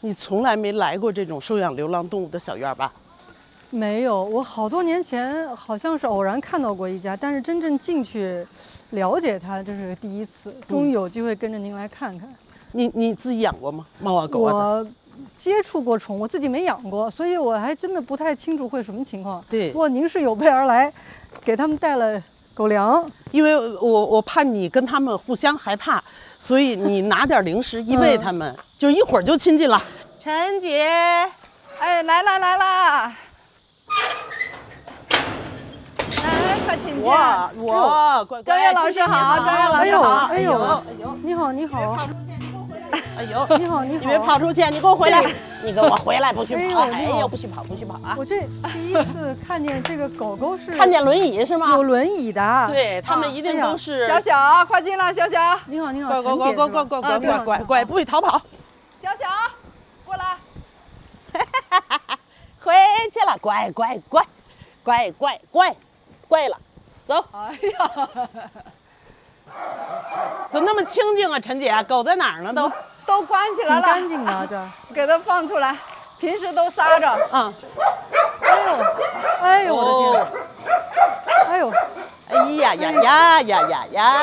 你从来没来过这种收养流浪动物的小院吧？没有，我好多年前好像是偶然看到过一家，但是真正进去了解它，这是第一次。终于有机会跟着您来看看。你自己养过吗？猫啊狗啊的？我接触过宠物，自己没养过，所以我还真的不太清楚会什么情况。对。不过您是有备而来，给他们带了狗粮。因为我怕你跟他们互相害怕，所以你拿点零食一喂他们，就一会儿就亲近了。陈姐，哎，来啦来啦！来，快请进。哇，张悦老师好，张悦老师好。哎呦，你好你好。哎呦，你好你好。你别跑出去，你给我回来！你给我回来，不许跑！哎呦，不许跑不许跑啊！我这第一次看见这个狗狗是看见轮椅是吗？有轮椅的。对，他们一定都是。小小，快进来，小小。你好你好，乖，不许逃跑。小小，过来。回去了，乖了，走。哎呀，怎么那么清静啊，陈姐？狗在哪儿呢？都关起来了，干净的这，给它放出来。平时都撒着。啊。哎呦，我的天！哎呦，哎呀呀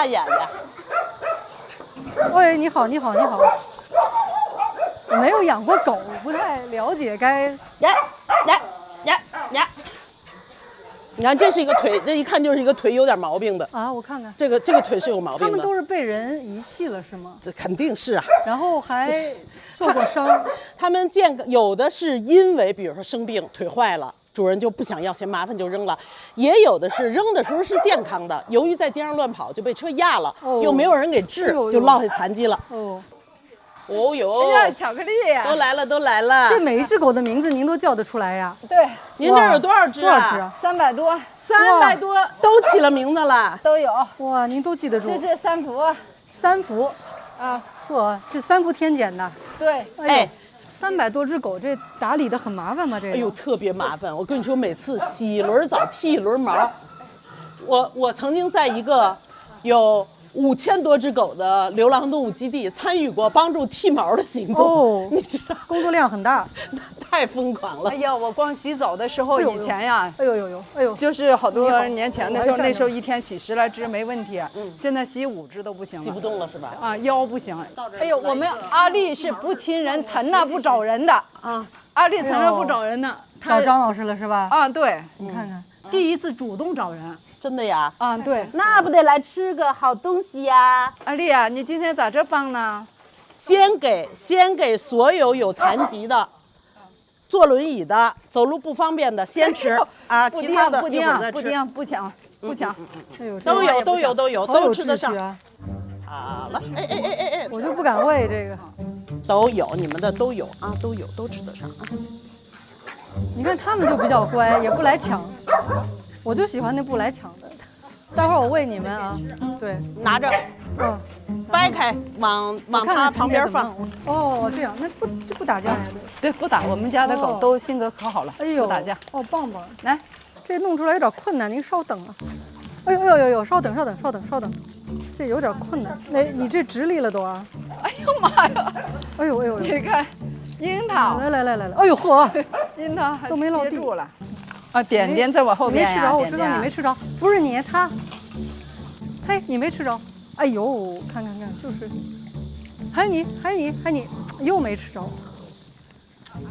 呀！喂，你好。我没有养过狗，不太了解该。呀！你看，这是一个腿，这一看就是一个腿有点毛病的啊！我看看，这个腿是有毛病的。他们都是被人遗弃了是吗？这肯定是啊。然后还受过伤。他们有的是因为比如说生病腿坏了，主人就不想要，嫌麻烦就扔了；也有的是扔的时候是健康的，由于在街上乱跑就被车压了，又没有人给治，就落下残疾了。哦呦！哎呀，巧克力呀！都来了！这每一只狗的名字您都叫得出来呀？对。您这有多少只啊？300多。300多都起了名字了。都有。哇，您都记得住。这是三福。三福。啊。嚯，这三伏天捡的。对。哎，300多只狗，这打理的很麻烦吗？这个？哎呦，特别麻烦！我跟你说，每次洗一轮澡，剃一轮毛。我曾经在一个有5000多只狗的流浪动物基地参与过帮助剃毛的行动，你知道，工作量很大，太疯狂了。哎呀，我光洗澡的时候，以前呀，哎呦，就是好多年前的时候，那时候一天洗10来只没问题，现在洗5只都不行了，洗不动了是吧？啊，腰不行。哎呦，我们阿丽是不亲人，陈呐不找人的啊，阿丽从来不找人的，找张老师了是吧？啊，对，你看看，第一次主动找人。真的呀？啊，对，那不得来吃个好东西呀！阿丽啊，你今天咋这棒呢？先给所有残疾的、坐轮椅的、走路不方便的先吃啊，其他的一会儿再吃。不抢，不抢。哎呦，都有，都吃得上。好了，哎，我就不敢喂这个。都有，你们的都有啊，都吃得上啊。你看他们就比较乖，也不来抢。我就喜欢那不来抢的，待会儿我喂你们啊。对，拿着，掰开，往它旁边放。哦，这样，那不打架呀？对，不打。我们家的狗都性格可好了，哎呦，不打架。哦，棒！来，这弄出来有点困难，您稍等啊。哎呦，稍等，这有点困难。你这直立了都啊？哎呦妈呀！哎呦，你看，樱桃。来，哎呦呵，樱桃还都没落地住了。啊，点点在我后边呀，我知道你没吃着，不是你他，嘿，你没吃着，哎呦，看，就是，还有你，又没吃着，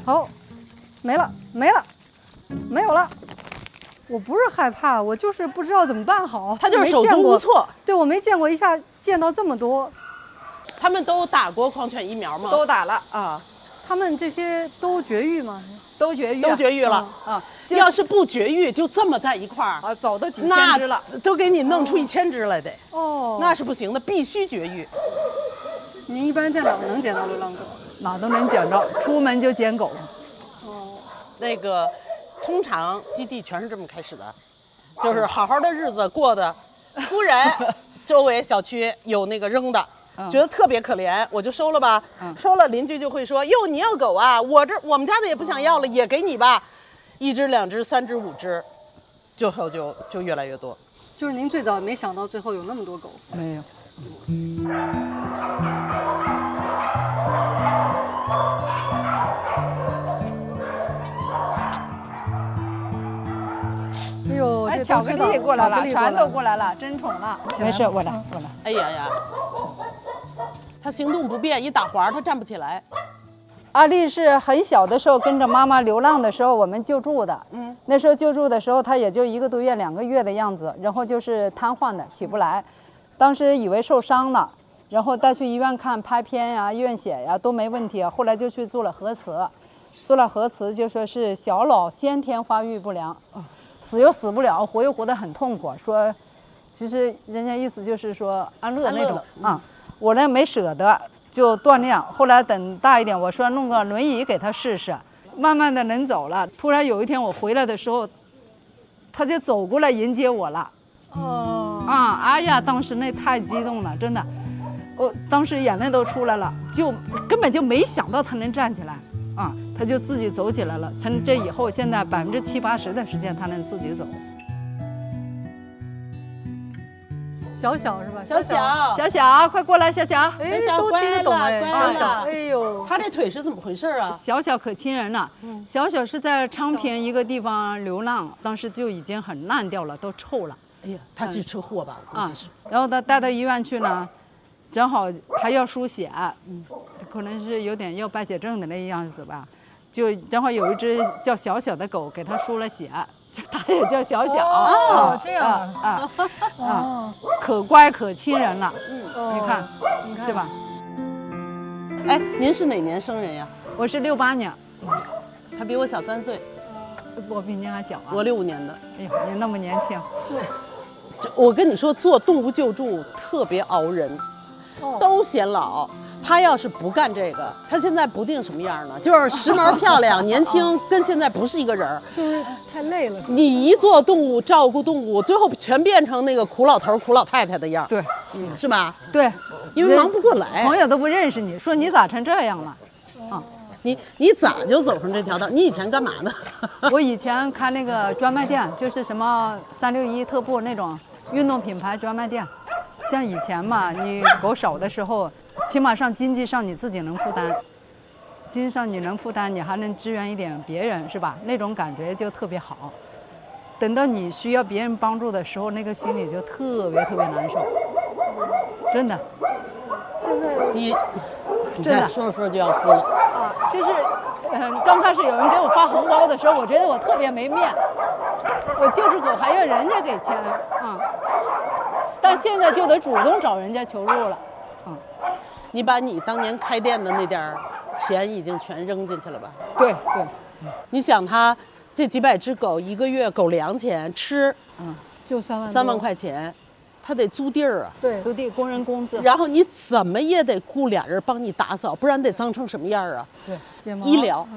好，没有了，我不是害怕，我就是不知道怎么办好，他就是手足无措，对，我没见过一下见到这么多，他们都打过狂犬疫苗吗？都打了啊，他们这些都绝育吗？都绝育了啊！要是不绝育，就这么在一块儿啊，走都几千只了，都给你弄出1000只来得。哦，那是不行的，必须绝育。您一般在哪能捡到流浪狗？哪都能捡着，出门就捡狗。那个通常基地全是这么开始的，就是好好的日子过的，突然周围小区有那个扔的。觉得特别可怜，我就收了吧。收了，邻居就会说：“哟，你要狗啊？我们家的也不想要了，也给你吧。”1只、2只、3只、5只，最后就越来越多。就是您最早没想到最后有那么多狗。没有。哎呦，哎，巧克力过来了，全都过来了，真宠了。没事，我来。哎呀呀，它行动不便，一打滑它站不起来。阿丽是很小的时候跟着妈妈流浪的时候，我们救助的。那时候救助的时候，她也就1个多月、2个月的样子，然后就是瘫痪的，起不来。当时以为受伤了，然后带去医院看，拍片呀、验血呀都没问题，后来就去做了核磁，就说是小脑先天发育不良，死又死不了，活又活得很痛苦。说，其实人家意思就是说安乐那种啊，我呢没舍得。就锻炼，后来等大一点，我说弄个轮椅给他试试，慢慢的能走了。突然有一天我回来的时候，他就走过来迎接我了。哎呀，当时那太激动了，真的，我当时眼泪都出来了，就根本就没想到他能站起来他就自己走起来了。从这以后，现在70%、80%的时间他能自己走。小小是吧？小小，快过来，小小。哎，都听得懂哎，小小。哎呦，他这腿是怎么回事啊？小小可亲人了。小小是在昌平一个地方流浪，当时就已经很烂掉了，都臭了。哎呀，他是车祸吧？然后他带到医院去呢，正好还要输血，可能是有点要败血症的那样子吧，就正好有一只叫小小的狗给他输了血。它也叫小小这样可乖可亲人了。你看是吧？哎，您是哪年生人呀？我是68年，他比我小3岁。我比您还小啊。我65年的。哎呀，您那么年轻。我跟你说，做动物救助特别熬人，都显老。他要是不干这个，他现在不定什么样呢，就是时髦漂亮、年轻，跟现在不是一个人儿。就是太累了。你一做动物，照顾动物，最后全变成那个苦老头、苦老太太的样。对，是吧？对，因为忙不过来，朋友都不认识你，说你咋成这样了？你咋就走上这条道？你以前干嘛呢？我以前开那个专卖店，就是什么361特步那种运动品牌专卖店。像以前嘛，你狗少的时候，起码上经济上你自己能负担，经济上你能负担，你还能支援一点别人，是吧？那种感觉就特别好。等到你需要别人帮助的时候，那个心里就特别难受，真的。现在你真的说着就要哭了。就是刚开始有人给我发红包的时候，我觉得我特别没面，我救助狗还要人家给钱但现在就得主动找人家求助了。你把你当年开店的那点钱已经全扔进去了吧？对。你想他这几百只狗1个月狗粮钱吃，就3万块钱，他得租地儿啊。对，租地工人工资。然后你怎么也得雇俩人帮你打扫，不然得脏成什么样啊？对。医疗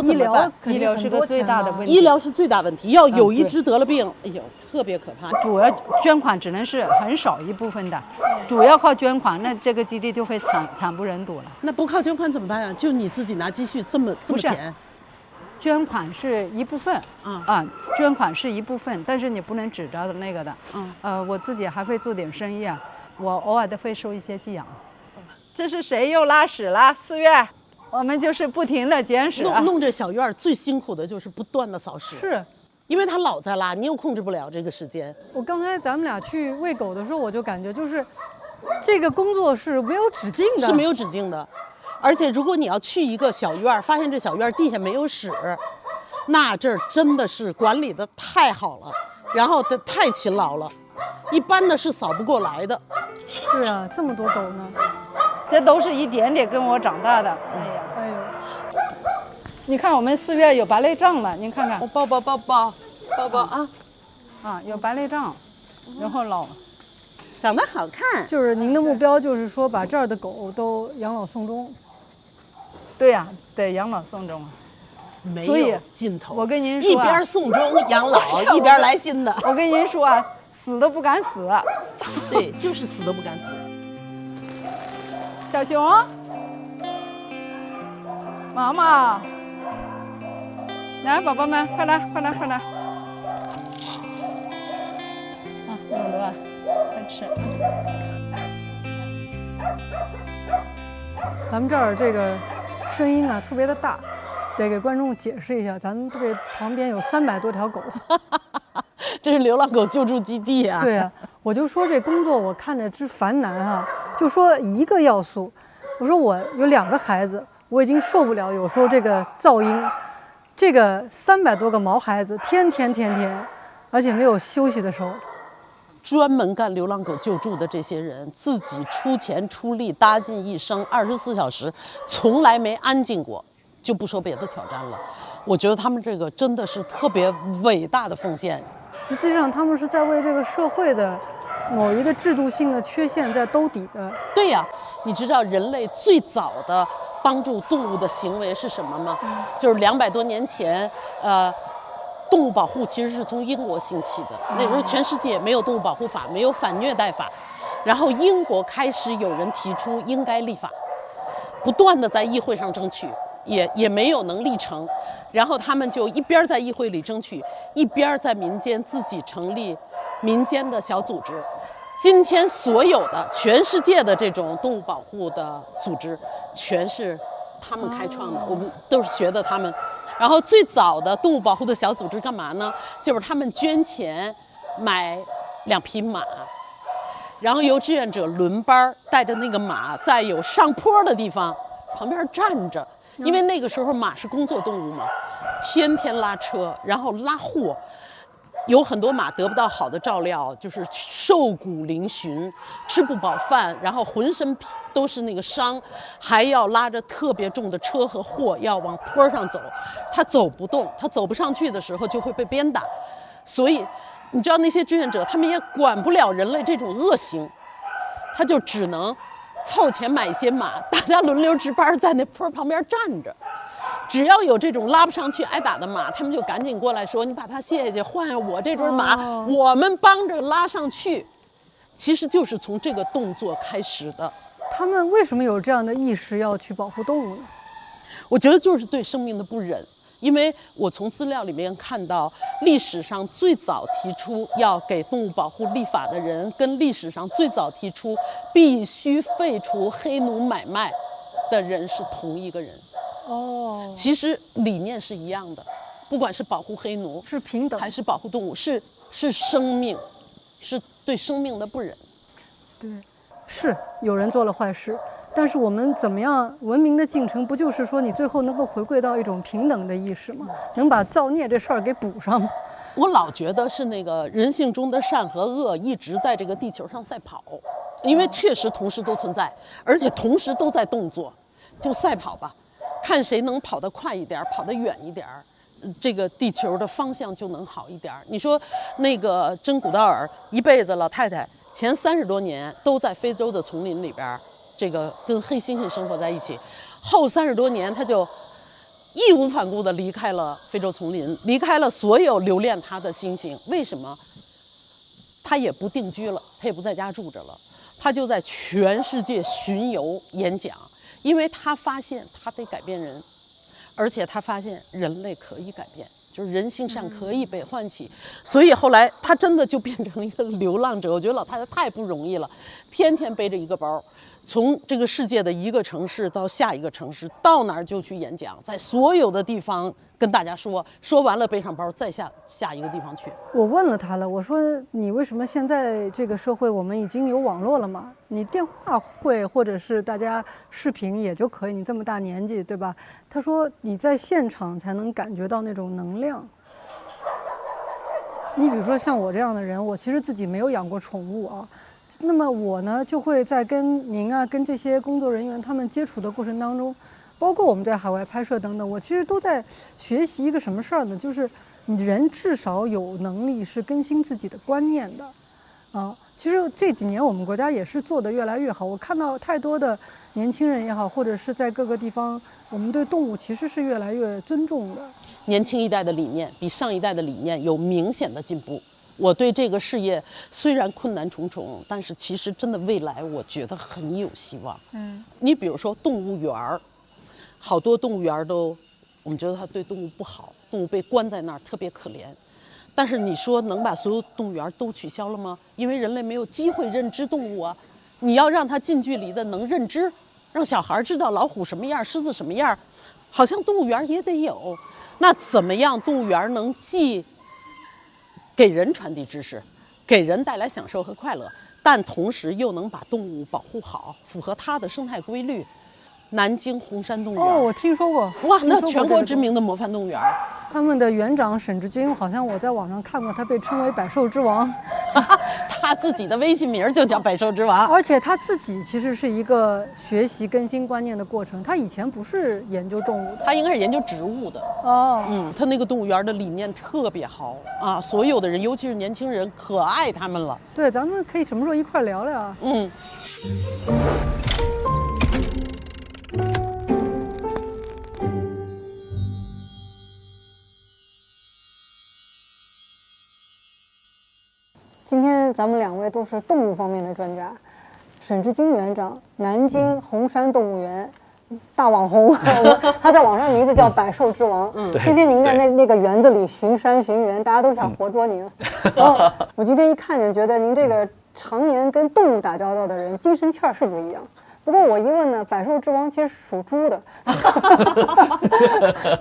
怎么办？医疗是个最大的问题。医疗是最大问题，要有一只得了病，哎呦，特别可怕。主要捐款只能是很少一部分的，主要靠捐款，那这个基地就会惨不忍睹了。那不靠捐款怎么办呀？就你自己拿积蓄这么填？捐款是一部分，捐款是一部分，但是你不能指着那个的。我自己还会做点生意啊，我偶尔的会收一些寄养。这是谁又拉屎了？4月。我们就是不停的捡屎，弄这小院最辛苦的就是不断的扫屎，是因为他老在拉，你又控制不了这个时间。我刚才咱们俩去喂狗的时候，我就感觉就是这个工作是没有止境的，是没有止境的。而且如果你要去一个小院，发现这小院地下没有屎，那这儿真的是管理的太好了，然后太勤劳了，一般的是扫不过来的。是啊，这么多狗呢。这都是一点点跟我长大的。哎呦，你看我们4月有白内障了，您看看。我抱抱啊！有白内障，然后老。长得好看。就是您的目标就是说把这儿的狗都养老送终。对呀、对，养老送终。没所以有尽头。我跟您说、啊，一边送终养老，一边来新的。我跟您说啊，死都不敢死。对，就是死都不敢死。小熊，妈妈，来，宝宝们，快来，快来，快来！啊，永乐，快吃。咱们这儿这个声音啊特别的大，得给观众解释一下，咱们这旁边有300多条狗。这是流浪狗救助基地啊。对啊，我就说这工作我看着之繁难啊，就说一个要素，我说我有2个孩子，我已经受不了，有时候这个噪音，这个300多个毛孩子，天天，而且没有休息的时候。专门干流浪狗救助的这些人，自己出钱出力，搭进一生，24小时，从来没安静过，就不说别的挑战了。我觉得他们这个真的是特别伟大的奉献。实际上，他们是在为这个社会的某一个制度性的缺陷在兜底的。对呀，你知道人类最早的帮助动物的行为是什么吗？就是200多年前，动物保护其实是从英国兴起的。那时候全世界没有动物保护法，没有反虐待法，然后英国开始有人提出应该立法，不断的在议会上争取，也没有能力成。然后他们就一边在议会里争取，一边在民间自己成立民间的小组织。今天所有的全世界的这种动物保护的组织，全是他们开创的，我们都是学的他们。然后最早的动物保护的小组织干嘛呢？就是他们捐钱买2匹马，然后由志愿者轮班带着那个马，在有上坡的地方旁边站着，因为那个时候马是工作动物嘛，天天拉车，然后拉货。有很多马得不到好的照料，就是瘦骨嶙峋，吃不饱饭，然后浑身都是那个伤，还要拉着特别重的车和货要往坡上走，它走不动，它走不上去的时候就会被鞭打。所以你知道那些志愿者他们也管不了人类这种恶行，他就只能凑钱买一些马，大家轮流值班在那坡旁边站着。只要有这种拉不上去挨打的马，他们就赶紧过来说：“你把它卸下去，换上我这堆马，我们帮着拉上去。”其实就是从这个动作开始的。他们为什么有这样的意识要去保护动物呢？我觉得就是对生命的不忍。因为我从资料里面看到，历史上最早提出要给动物保护立法的人，跟历史上最早提出必须废除黑奴买卖的人是同一个人。哦，其实理念是一样的，不管是保护黑奴，是平等还是保护动物，是生命，是对生命的不忍。对，是有人做了坏事，但是我们怎么样文明的进程，不就是说你最后能够回归到一种平等的意识吗？能把造孽这事儿给补上吗？我老觉得是那个人性中的善和恶一直在这个地球上赛跑，因为确实同时都存在，而且同时都在动作，就赛跑吧。看谁能跑得快一点，跑得远一点，这个地球的方向就能好一点。你说那个真古道尔一辈子老太太前30多年都在非洲的丛林里边，这个跟黑猩猩生活在一起，后30多年她就义无反顾地离开了非洲丛林，离开了所有留恋她的猩猩。为什么？她也不定居了，她也不在家住着了，她就在全世界巡游演讲。因为他发现他得改变人，而且他发现人类可以改变，就是人性善可以被唤起，所以后来他真的就变成一个流浪者。我觉得老太太太不容易了，天天背着一个包，从这个世界的一个城市到下一个城市，到哪儿就去演讲，在所有的地方跟大家说完了背上包再下一个地方去。我问了他了，我说你为什么现在这个社会我们已经有网络了嘛？你电话会或者是大家视频也就可以，你这么大年纪对吧？他说你在现场才能感觉到那种能量。你比如说像我这样的人，我其实自己没有养过宠物啊。那么我呢，就会在跟您啊、跟这些工作人员他们接触的过程当中，包括我们在海外拍摄等等，我其实都在学习一个什么事儿呢？就是你人至少有能力是更新自己的观念的，啊，其实这几年我们国家也是做得越来越好，我看到太多的年轻人也好，或者是在各个地方，我们对动物其实是越来越尊重的。年轻一代的理念比上一代的理念有明显的进步。我对这个事业虽然困难重重，但是其实真的未来我觉得很有希望。你比如说动物园儿，好多动物园都，我们觉得它对动物不好，动物被关在那儿特别可怜。但是你说能把所有动物园都取消了吗？因为人类没有机会认知动物啊。你要让它近距离的能认知，让小孩知道老虎什么样，狮子什么样，好像动物园也得有。那怎么样动物园能既给人传递知识，给人带来享受和快乐，但同时又能把动物保护好，符合它的生态规律？南京红山动物园，哦，我听说过。哇，那全国知名的模范动物园。他们的园长沈志军，好像我在网上看过，他被称为百兽之王。他自己的微信名就叫百兽之王，而且他自己其实是一个学习更新观念的过程。他以前不是研究动物的，他应该是研究植物的。哦，他那个动物园的理念特别好啊，所有的人，尤其是年轻人，可爱他们了。对，咱们可以什么时候一块聊聊啊？今天咱们2位都是动物方面的专家，沈志军园长，南京红山动物园大网红，他在网上名字叫百兽之王。天天您在那个园子里巡山巡园，大家都想活捉您。然后我今天一看见，觉得您这个常年跟动物打交道的人，精神气儿是不一样。不过我一问呢，百兽之王其实属猪的。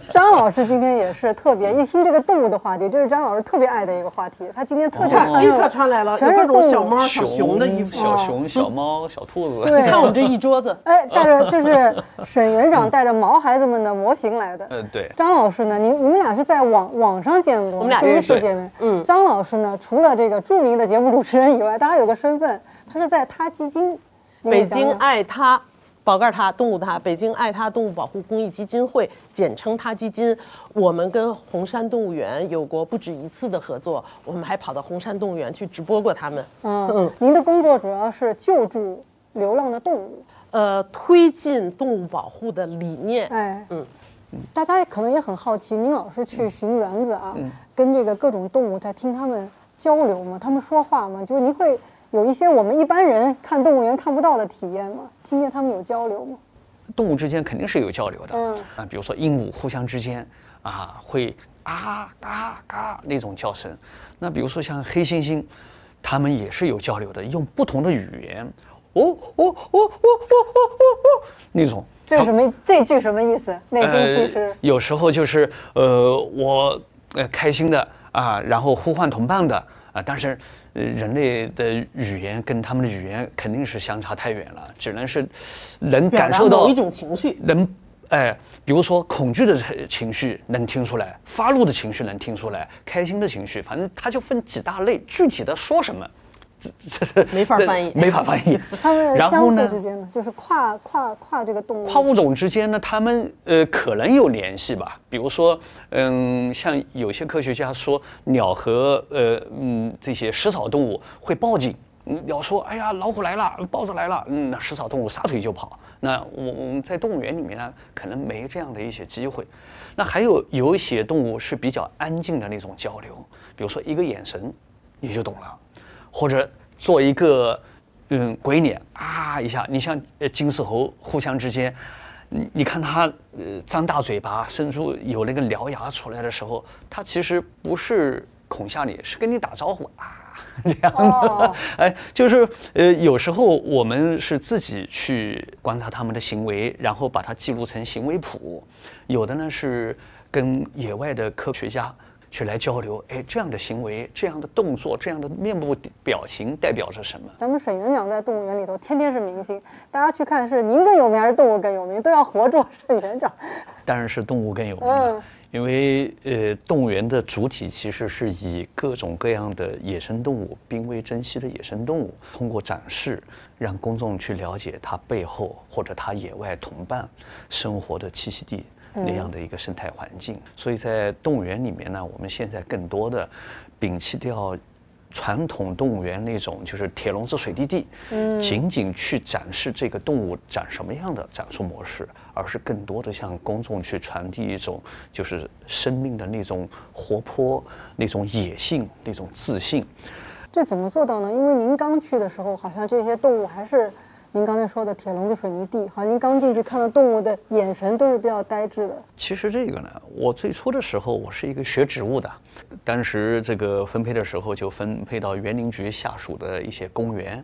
张老师今天也是特别，一听这个动物的话题，这是张老师特别爱的一个话题。他今天特别立刻穿来了，全是各种小猫、小熊的衣服，小熊、小猫、小兔子。对，你看我们这一桌子，哎，带着就是沈园长带着毛孩子们的模型来的。对。张老师呢，你们俩是在网上见过，我们俩第一次见面。张老师呢，除了这个著名的节目主持人以外，大家有个身份，他是在他基金。北京爱他宝盖他动物他北京爱他动物保护公益基金会，简称他基金。我们跟红山动物园有过不止一次的合作，我们还跑到红山动物园去直播过他们。您的工作主要是救助流浪的动物，推进动物保护的理念。大家可能也很好奇，您老是去巡园子啊，跟这个各种动物在听他们交流吗？他们说话吗？就是您会有一些我们一般人看动物园看不到的体验吗？听见他们有交流吗？动物之间肯定是有交流的。比如说鹦鹉互相之间会嘎嘎那种叫声。那比如说像黑猩猩，他们也是有交流的，用不同的语言，那种。这是什么？这句什么意思？内心戏是有时候就是我开心的然后呼唤同伴的但是人类的语言跟他们的语言肯定是相差太远了，只能是能感受到某一种情绪，比如说恐惧的情绪能听出来，发怒的情绪能听出来，开心的情绪，反正它就分几大类，具体的说什么，这没法翻译，没法翻译。他们相互之间呢，就是跨这个动物，跨物种之间呢，他们可能有联系吧。比如说，像有些科学家说，鸟和这些食草动物会报警。鸟说：“哎呀，老虎来了，豹子来了。”那食草动物撒腿就跑。那我们在动物园里面呢，可能没这样的一些机会。那还有一些动物是比较安静的那种交流，比如说一个眼神，你就懂了，或者做一个鬼脸一下。你像金丝猴互相之间，你看它张大嘴巴，伸出有那个獠牙出来的时候，它其实不是恐吓你，是跟你打招呼这样的。就是有时候我们是自己去观察他们的行为，然后把它记录成行为谱。有的呢是跟野外的科学家去来交流，这样的行为、这样的动作、这样的面部表情代表着什么？咱们沈园长在动物园里头天天是明星，大家去看是您更有名还是动物更有名，都要活捉沈园长。当然是动物更有名。因为动物园的主体其实是以各种各样的野生动物、濒危珍稀的野生动物，通过展示让公众去了解它背后或者它野外同伴生活的栖息地那样的一个生态环境。所以在动物园里面呢，我们现在更多的摒弃掉传统动物园那种就是铁笼子水泥地，仅仅去展示这个动物长什么样的展出模式，而是更多的向公众去传递一种就是生命的那种活泼、那种野性、那种自信。这怎么做到呢？因为您刚去的时候，好像这些动物还是您刚才说的铁笼子水泥地，好像您刚进去看到动物的眼神都是比较呆滞的。其实这个呢，我最初的时候我是一个学植物的，当时这个分配的时候就分配到园林局下属的一些公园。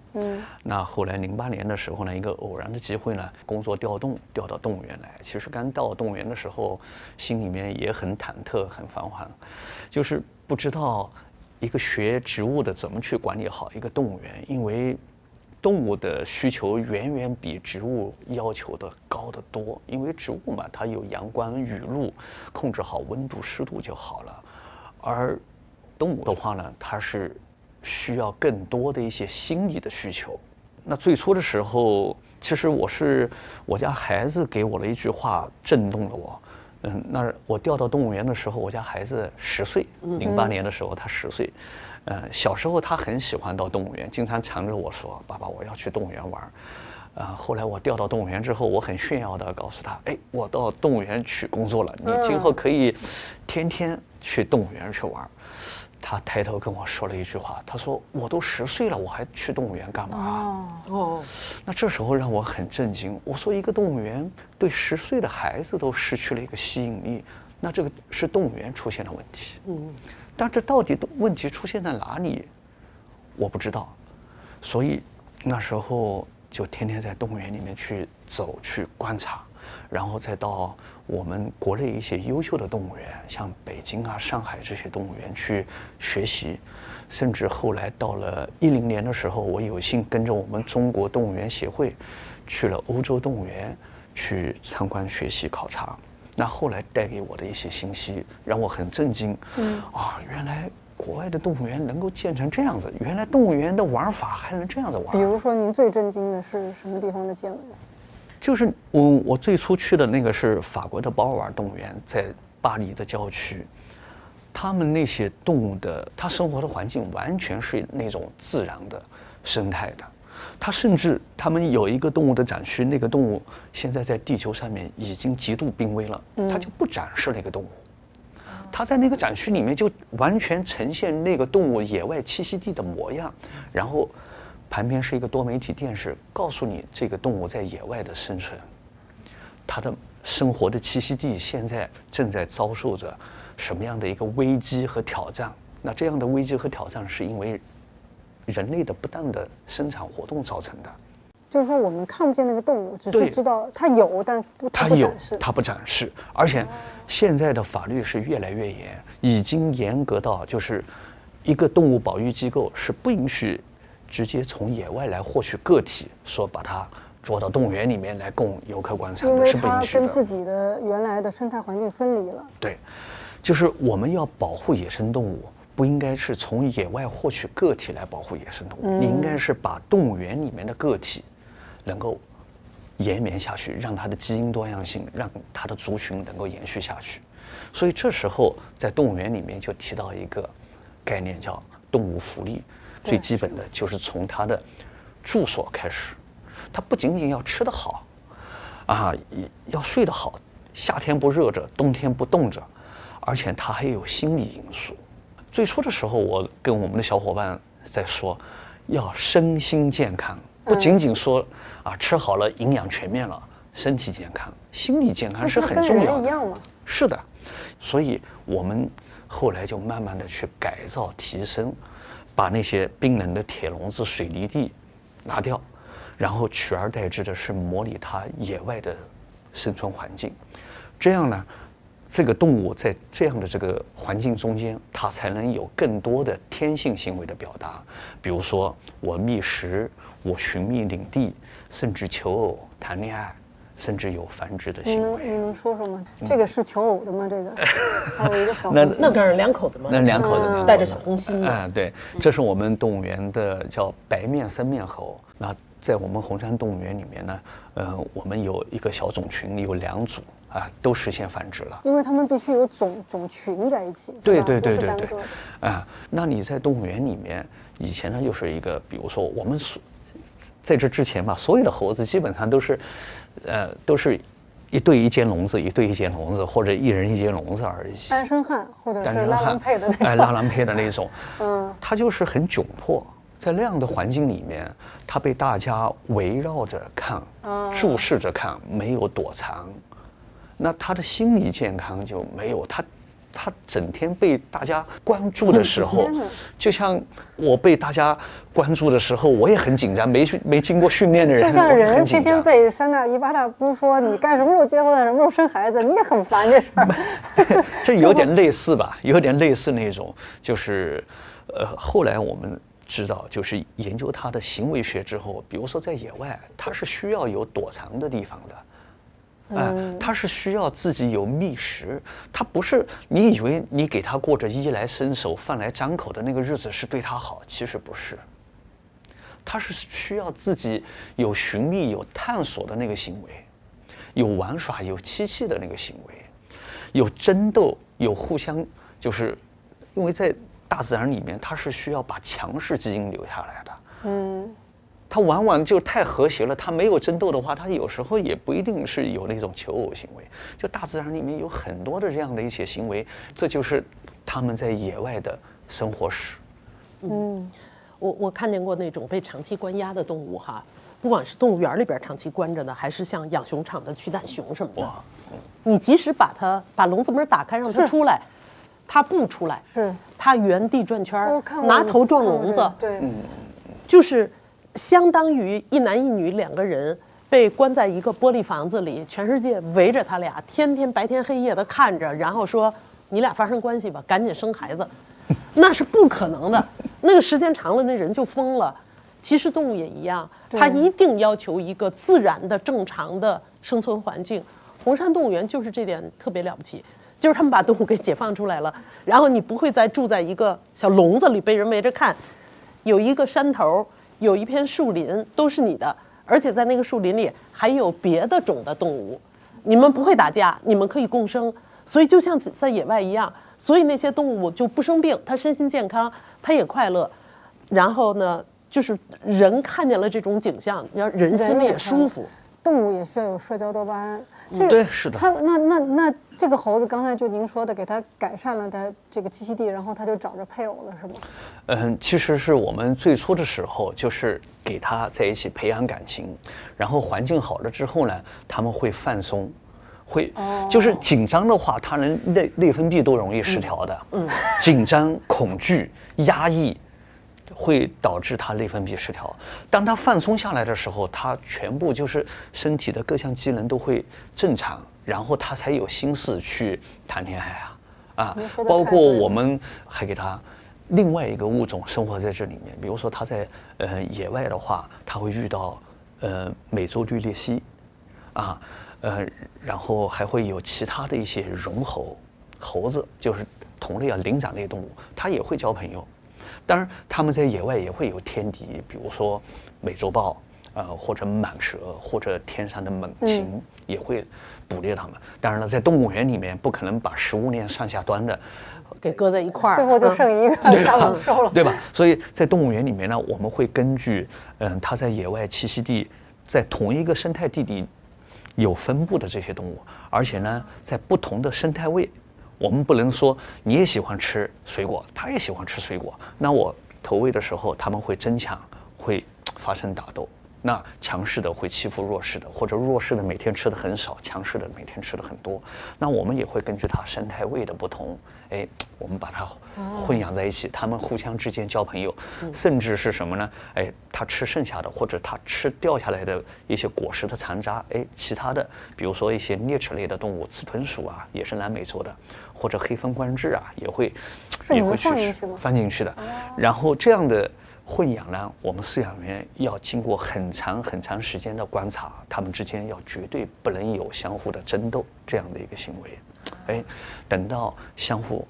那后来08年的时候呢，一个偶然的机会呢，工作调到动物园来。其实刚到动物园的时候，心里面也很忐忑、很彷徨，就是不知道一个学植物的怎么去管理好一个动物园，因为动物的需求远远比植物要求的高得多，因为植物嘛，它有阳光、雨露，控制好温度、湿度就好了。而动物的话呢，它是需要更多的一些心理的需求。那最初的时候，其实我家孩子给我了一句话震动了我。那我调到动物园的时候，我家孩子10岁，08年的时候他10岁。小时候他很喜欢到动物园，经常缠着我说：“爸爸，我要去动物园玩。”后来我调到动物园之后，我很炫耀地告诉他：“哎，我到动物园去工作了，你今后可以天天去动物园去玩。”他抬头跟我说了一句话，他说：“我都10岁了，我还去动物园干嘛？”那这时候让我很震惊。我说，一个动物园对10岁的孩子都失去了一个吸引力，那这个是动物园出现了问题。但这到底问题出现在哪里，我不知道。所以那时候就天天在动物园里面去走去观察，然后再到我们国内一些优秀的动物园，像北京啊、上海这些动物园去学习，甚至后来到了10年的时候，我有幸跟着我们中国动物园协会去了欧洲动物园去参观、学习、考察。那后来带给我的一些信息让我很震惊。原来国外的动物园能够建成这样子，原来动物园的玩法还能这样子玩。比如说，您最震惊的是什么地方的见闻？就是我最初去的那个是法国的保尔动物园，在巴黎的郊区。他们那些动物的，它生活的环境完全是那种自然的生态的。他们有一个动物的展区，那个动物现在在地球上面已经极度濒危了，他就不展示那个动物。他在那个展区里面就完全呈现那个动物野外栖息地的模样，然后旁边是一个多媒体电视，告诉你这个动物在野外的生存，它的生活的栖息地现在正在遭受着什么样的一个危机和挑战。那这样的危机和挑战是因为人类的不当的生产活动造成的。就是说，我们看不见那个动物，只是知道它有，但它不展示。它不展示，而且现在的法律是越来越严，已经严格到就是一个动物保育机构是不允许直接从野外来获取个体，说把它捉到动物园里面来供游客观赏的，是不允许的。因为它跟自己的原来的生态环境分离了。对，就是我们要保护野生动物，不应该是从野外获取个体来保护野生动物，你应该是把动物园里面的个体能够延绵下去，让它的基因多样性，让它的族群能够延续下去。所以这时候在动物园里面就提到一个概念叫动物福利，最基本的就是从它的住所开始，它不仅仅要吃得好，要睡得好，夏天不热着，冬天不冻着，而且它还有心理因素。最初的时候，我跟我们的小伙伴在说，要身心健康，不仅仅说吃好了，营养全面了，身体健康，心理健康是很重要的。跟人一样吗？是的，所以我们后来就慢慢的去改造提升，把那些冰冷的铁笼子、水泥地拿掉，然后取而代之的是模拟它野外的生存环境，这样呢，这个动物在这样的这个环境中间，它才能有更多的天性行为的表达，比如说我觅食，我寻觅领地，甚至求偶、谈恋爱，甚至有繁殖的行为。你能说说吗？这个是求偶的吗？这个还有一个小红那当然两口子嘛，那两口子带着小红心嘛。对，这是我们动物园的叫白面三面猴。那在我们红山动物园里面呢，我们有一个小种群，有2组啊，都实现繁殖了。因为它们必须有种群在一起。对吧对对对对不是单个的，啊，那你在动物园里面，以前呢就是一个，比如说我们在这之前吧，所有的猴子基本上都是一对一间笼子，一对一间笼子，或者一人一间笼子而已。单身汉或者单身是拉郎汉配的那种。哎，拉郎配的那种，嗯，它就是很窘迫，在那样的环境里面，它被大家围绕着看，注视着看，没有躲藏，那他的心理健康就没有。他整天被大家关注的时候，就像我被大家关注的时候，我也很紧张。没经过训练的人，就像我人天天很紧张。被3大姨8大姑说你干什么时候结婚，什么时候生孩子，你也很烦这事儿。这有点类似吧，有点类似那种，就是后来我们知道，就是研究他的行为学之后，比如说在野外，他是需要有躲藏的地方的。他是需要自己有觅食，他不是你以为你给他过着衣来伸手、饭来张口的那个日子是对他好，其实不是。他是需要自己有寻觅、有探索的那个行为，有玩耍、有嬉戏的那个行为，有争斗、有互相，就是因为在大自然里面，它是需要把强势基因留下来的。它往往就太和谐了，它没有争斗的话，它有时候也不一定是有那种求偶行为。就大自然里面有很多的这样的一些行为，这就是他们在野外的生活史。我看见过那种被长期关押的动物哈，不管是动物园里边长期关着的，还是像养熊场的驱胆熊什么的，你即使把笼子门打开让它出来，它不出来，是它原地转圈我看过拿头撞笼子，对，就是相当于一男一女2个人被关在一个玻璃房子里，全世界围着他俩，天天白天黑夜的看着，然后说你俩发生关系吧，赶紧生孩子，那是不可能的。那个时间长了，那人就疯了。其实动物也一样，它一定要求一个自然的、正常的生存环境。红山动物园就是这点特别了不起，就是他们把动物给解放出来了，然后你不会再住在一个小笼子里被人围着看，有一个山头，有一片树林，都是你的，而且在那个树林里还有别的种的动物，你们不会打架，你们可以共生，所以就像在野外一样，所以那些动物就不生病，它身心健康，它也快乐，然后呢，就是人看见了这种景象，你要人心里也舒服。动物也需要有社交多巴胺。对，是的。它那这个猴子刚才就您说的，给它改善了它这个栖息地，然后它就找着配偶了，是吗？其实是我们最初的时候就是给它在一起培养感情，然后环境好了之后呢，他们会放松，就是紧张的话，它内分泌都容易失调的。紧张、恐惧、压抑。会导致它内分泌失调。当它放松下来的时候，它全部就是身体的各项机能都会正常，然后它才有心思去谈恋爱啊。包括我们还给它另外一个物种生活在这里面，比如说它在野外的话，它会遇到美洲绿鬣蜥啊，然后还会有其他的一些绒猴子，就是同类灵长类动物，它也会交朋友。当然，他们在野外也会有天敌，比如说美洲豹，或者蟒蛇，或者天上的猛禽，也会捕猎它们。当然了，在动物园里面不可能把食物链上下端的给搁在一块儿，最后就剩一个大猛兽了，对吧？所以在动物园里面呢，我们会根据它在野外栖息地，在同一个生态地里有分布的这些动物，而且呢，在不同的生态位。我们不能说你也喜欢吃水果，他也喜欢吃水果，那我投喂的时候他们会争抢，会发生打斗。那强势的会欺负弱势的，或者弱势的每天吃的很少，强势的每天吃的很多。那我们也会根据它生态位的不同，我们把它混养在一起，它们互相之间交朋友，甚至是什么呢？它吃剩下的，或者它吃掉下来的一些果实的残渣，其他的，比如说一些啮齿类的动物，刺豚鼠啊，也是南美洲的，或者黑分冠雉啊，也会去吃，放进去的。然后这样的混养呢，我们饲养员要经过很长时间的观察，它们之间要绝对不能有相互的争斗这样的一个行为。等到相互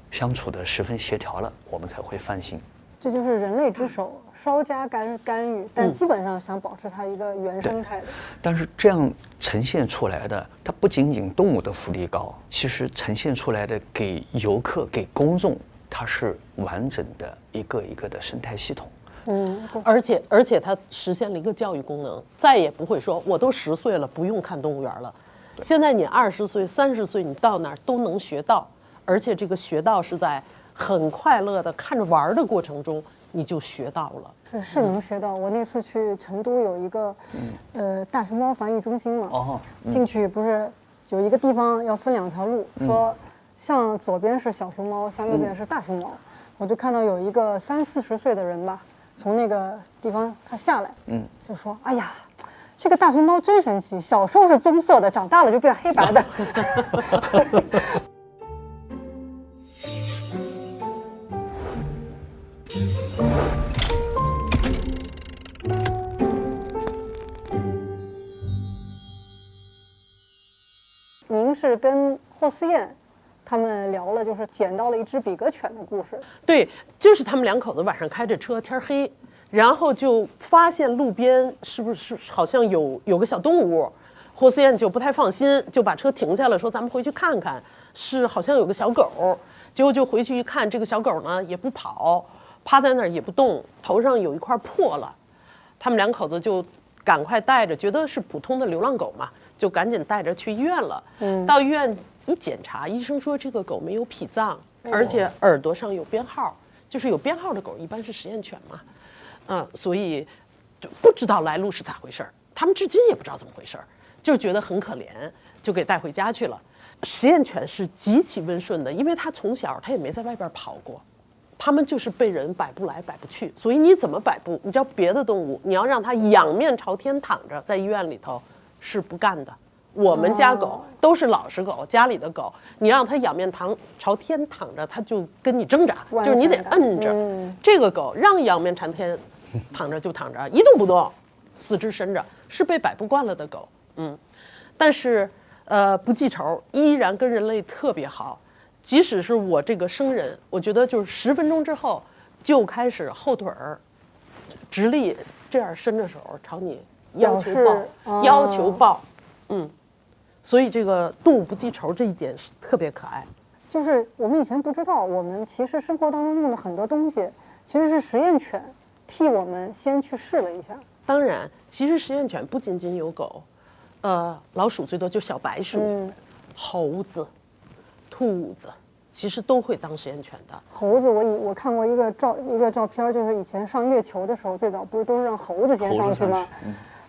相处的十分协调了，我们才会放心。这就是人类之手稍加干预，但基本上想保持它一个原生态的。但是这样呈现出来的，它不仅仅动物的福利高，其实呈现出来的给游客、给公众，它是完整的一个一个的生态系统。而且它实现了一个教育功能，再也不会说我都10岁了不用看动物园了。现在你20岁、30岁，你到哪儿都能学到，而且这个学到是在很快乐的看着玩的过程中，你就学到了。是能学到。我那次去成都有一个大熊猫繁育中心嘛，进去不是有一个地方要分2条路，说像左边是小熊猫，像右边是大熊猫。我就看到有一个30-40岁的人吧，从那个地方他下来，就说：“哎呀，这个大熊猫真神奇，小时候是棕色的，长大了就变黑白的。”您是跟霍思燕他们聊了，就是捡到了一只比格犬的故事。对，就是他们2口子晚上开着车，天黑，然后就发现路边是不是好像有个小动物，霍思燕就不太放心，就把车停下了，说咱们回去看看，是好像有个小狗。结果就回去一看，这个小狗呢也不跑，趴在那儿也不动，头上有一块破了。他们2口子就赶快带着，觉得是普通的流浪狗嘛，就赶紧带着去医院了。到医院一检查，医生说这个狗没有脾脏，而且耳朵上有编号，就是有编号的狗一般是实验犬嘛，所以就不知道来路是咋回事儿，他们至今也不知道怎么回事儿，就觉得很可怜，就给带回家去了。实验犬是极其温顺的，因为它从小它也没在外边跑过，它们就是被人摆不来摆不去，所以你怎么摆布？你知道别的动物，你要让它仰面朝天躺着，在医院里头是不干的。我们家狗都是老实狗，家里的狗，你让它仰面朝天躺着，它就跟你挣扎，就是你得摁着。这个狗让仰面朝天躺着就躺着，一动不动，四肢伸着，是被摆布惯了的狗。但是不记仇，依然跟人类特别好。即使是我这个生人，我觉得就是10分钟之后就开始后腿儿直立这样伸着手朝你要求抱，要求抱。所以这个动物不记仇这一点是特别可爱。就是我们以前不知道，我们其实生活当中用的很多东西，其实是实验犬替我们先去试了一下。当然，其实实验犬不仅仅有狗，老鼠最多就小白鼠，猴子、兔子，其实都会当实验犬的。猴子，我看过一个照片，就是以前上月球的时候，最早不是都是让猴子先上去吗？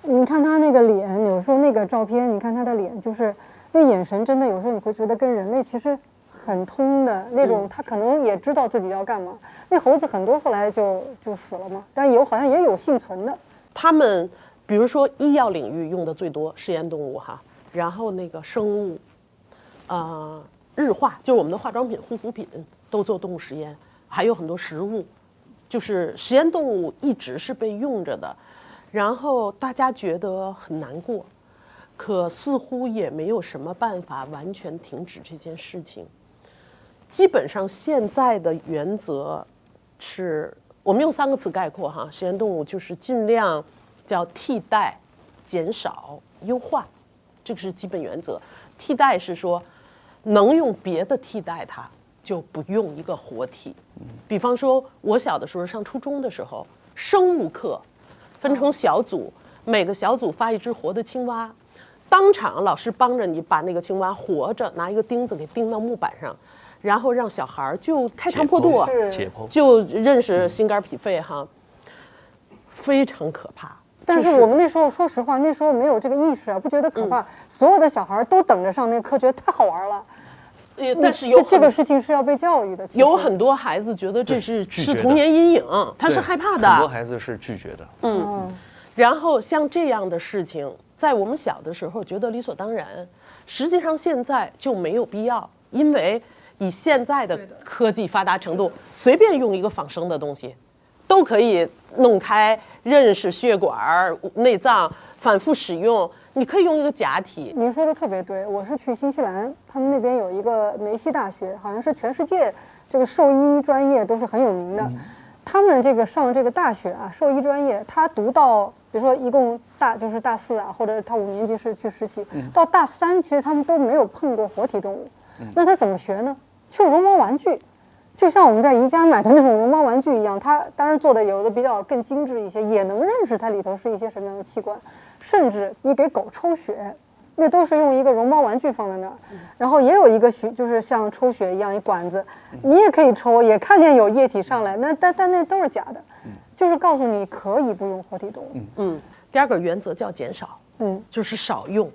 你看他那个脸，有时候那个照片，你看他的脸，就是那眼神，真的有时候你会觉得跟人类其实很通的那种。他可能也知道自己要干嘛。那猴子很多后来就死了嘛，但是好像也有幸存的。他们比如说医药领域用的最多实验动物哈，然后那个生物，日化就是我们的化妆品、护肤品都做动物实验，还有很多食物，就是实验动物一直是被用着的。然后大家觉得很难过，可似乎也没有什么办法完全停止这件事情。基本上现在的原则是我们用3个词概括哈，实验动物就是尽量叫替代、减少、优化，这个是基本原则。替代是说能用别的替代它，就不用一个活体。比方说我小的时候上初中的时候，生物课分成小组，每个小组发一只活的青蛙，当场老师帮着你把那个青蛙活着拿一个钉子给钉到木板上，然后让小孩就开膛破肚，就认识心肝脾肺哈，非常可怕。但是我们那时候说实话，那时候没有这个意识啊，不觉得可怕。所有的小孩都等着上那个课，觉得太好玩了。但是这个事情是要被教育的。有很多孩子觉得这是童年阴影，他是害怕的。很多孩子是拒绝的。然后像这样的事情，在我们小的时候觉得理所当然，实际上现在就没有必要，因为以现在的科技发达程度，随便用一个仿生的东西，都可以弄开，认识血管、内脏，反复使用。你可以用一个假体。您说的特别对，我是去新西兰，他们那边有一个梅西大学，好像是全世界这个兽医专业都是很有名的。他们这个上这个大学啊，兽医专业，他读到比如说一共就是大4啊，或者他5年级是去实习，到大3其实他们都没有碰过活体动物。那他怎么学呢？就绒毛玩具，就像我们在宜家买的那种绒毛玩具一样，它当然做的有的比较更精致一些，也能认识它里头是一些什么样的器官，甚至你给狗抽血。那都是用一个绒毛玩具放在那儿，然后也有一个就是像抽血一样一管子，你也可以抽，也看见有液体上来，但那都是假的，就是告诉你可以不用活体动物。第二个原则叫减少，就是少用。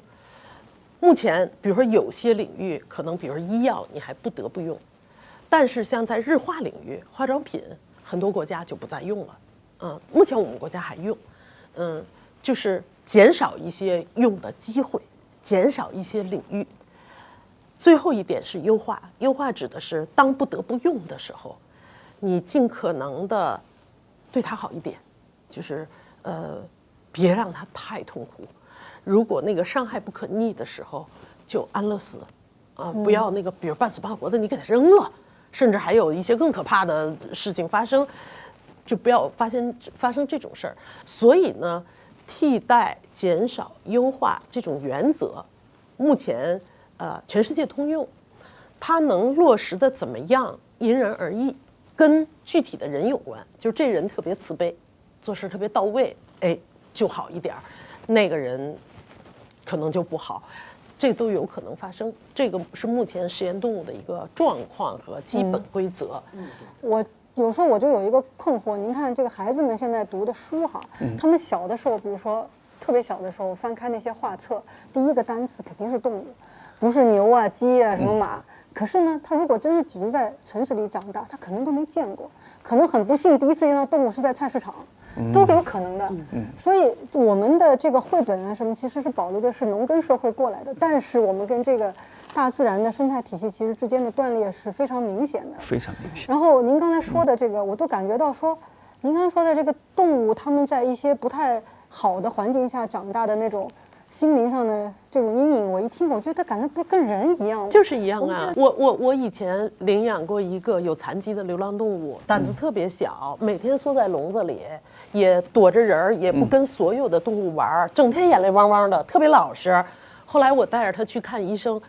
目前比如说有些领域可能比如医药你还不得不用，但是像在日化领域，化妆品很多国家就不再用了。目前我们国家还用，就是减少一些用的机会。减少一些领域。最后一点是优化，优化指的是当不得不用的时候，你尽可能的对它好一点，就是别让它太痛苦。如果那个伤害不可逆的时候，就安乐死，不要那个比如半死半活的你给它扔了，甚至还有一些更可怕的事情发生，就不要发生这种事儿。所以呢，替代、减少、优化这种原则，目前全世界通用，它能落实的怎么样，因人而异，跟具体的人有关。就是这人特别慈悲，做事特别到位，就好一点儿；那个人可能就不好，这都有可能发生。这个是目前实验动物的一个状况和基本规则。我有时候我就有一个困惑，您看这个孩子们现在读的书哈，他们小的时候，比如说特别小的时候翻开那些画册，第一个单词肯定是动物，不是牛啊、鸡啊、什么马。可是呢，他如果真是只是在城市里长大，他可能都没见过，可能很不幸第一次见到动物是在菜市场，都有可能的。所以我们的这个绘本啊什么，其实是保留的是农耕社会过来的，但是我们跟这个大自然的生态体系其实之间的断裂是非常明显的，非常明显。然后您刚才说的这个，我都感觉到说，您刚才说的这个动物，它们在一些不太好的环境下长大的那种心灵上的这种阴影，我一听，我觉得感觉不跟人一样，就是一样啊。我以前领养过一个有残疾的流浪动物，胆子特别小，每天缩在笼子里，也躲着人，也不跟所有的动物玩，整天眼泪汪汪的，特别老实。后来我带着他去看医生。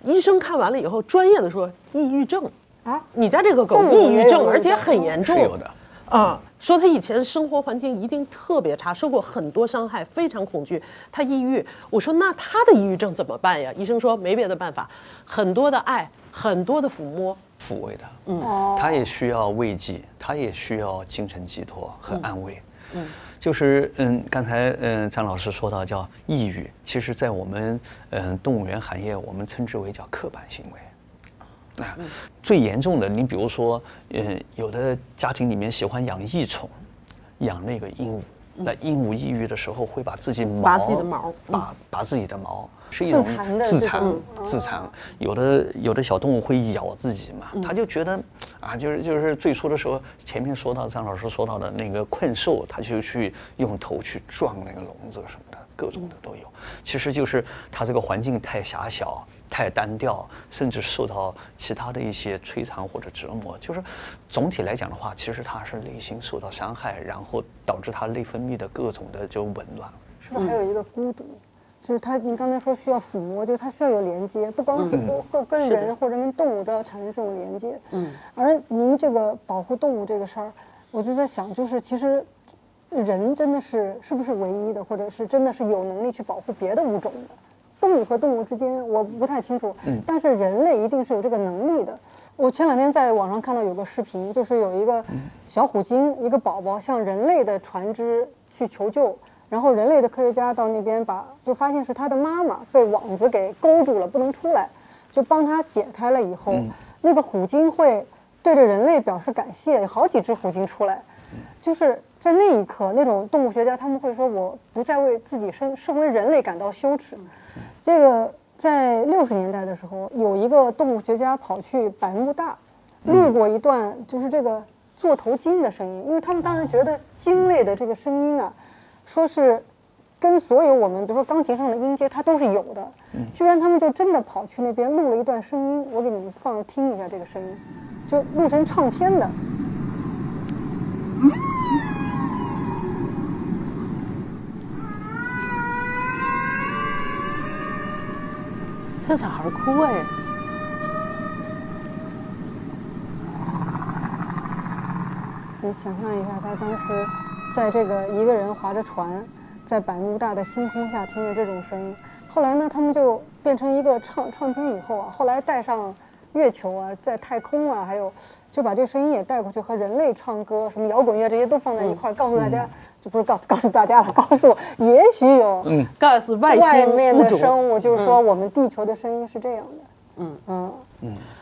医生看完了以后，专业的说抑郁症啊，你家这个狗抑郁症，而且很严重，是有的啊。说他以前生活环境一定特别差，受过很多伤害，非常恐惧，他抑郁。我说那他的抑郁症怎么办呀？医生说没别的办法，很多的爱，很多的抚摸，抚慰他，他也需要慰藉，他也需要精神寄托和安慰。就是刚才张老师说到叫抑郁，其实在我们动物园行业，我们称之为叫刻板行为。最严重的，你比如说，有的家庭里面喜欢养异宠，养那个鹦鹉，那鹦鹉抑郁的时候会把自己毛，拔自己的毛，拔自己的毛。是一种自残，有的小动物会咬自己嘛，他就觉得啊，就是最初的时候，前面说到张老师说到的那个困兽，他就去用头去撞那个笼子什么的，各种的都有。其实就是他这个环境太狭小、太单调，甚至受到其他的一些摧残或者折磨。就是总体来讲的话，其实他是内心受到伤害，然后导致他内分泌的各种的就紊乱。是不是还有一个孤独？就是他，您刚才说需要抚摸，就是他需要有连接，不光是跟人或者跟动物都要产生这种连接。而您这个保护动物这个事儿，我就在想，就是其实人真的是不是唯一的，或者是真的是有能力去保护别的物种的？动物和动物之间我不太清楚，但是人类一定是有这个能力的。我前2天在网上看到有个视频，就是有一个小虎鲸，一个宝宝向人类的船只去求救。然后人类的科学家到那边就发现是他的妈妈被网子给勾住了，不能出来，就帮他解开了以后，那个虎鲸会对着人类表示感谢，有好几只虎鲸出来，就是在那一刻，那种动物学家他们会说，我不再为自己身为人类感到羞耻。这个在60年代的时候，有一个动物学家跑去百慕大，录过一段就是这个座头鲸的声音，因为他们当时觉得鲸类的这个声音啊。说是跟所有我们比如说钢琴上的音阶它都是有的，居然他们就真的跑去那边录了一段声音，我给你们听一下这个声音，就录成唱片的。像小孩哭哎。你想象一下，他当时在这个一个人划着船，在百慕大的星空下听见这种声音。后来呢，他们就变成一个唱片以后啊，后来带上月球啊，在太空啊，还有就把这声音也带过去，和人类唱歌，什么摇滚乐这些都放在一块儿，告诉大家，就不是告诉大家了，告诉也许有告诉外面的星物种生物，就是说我们地球的声音是这样的。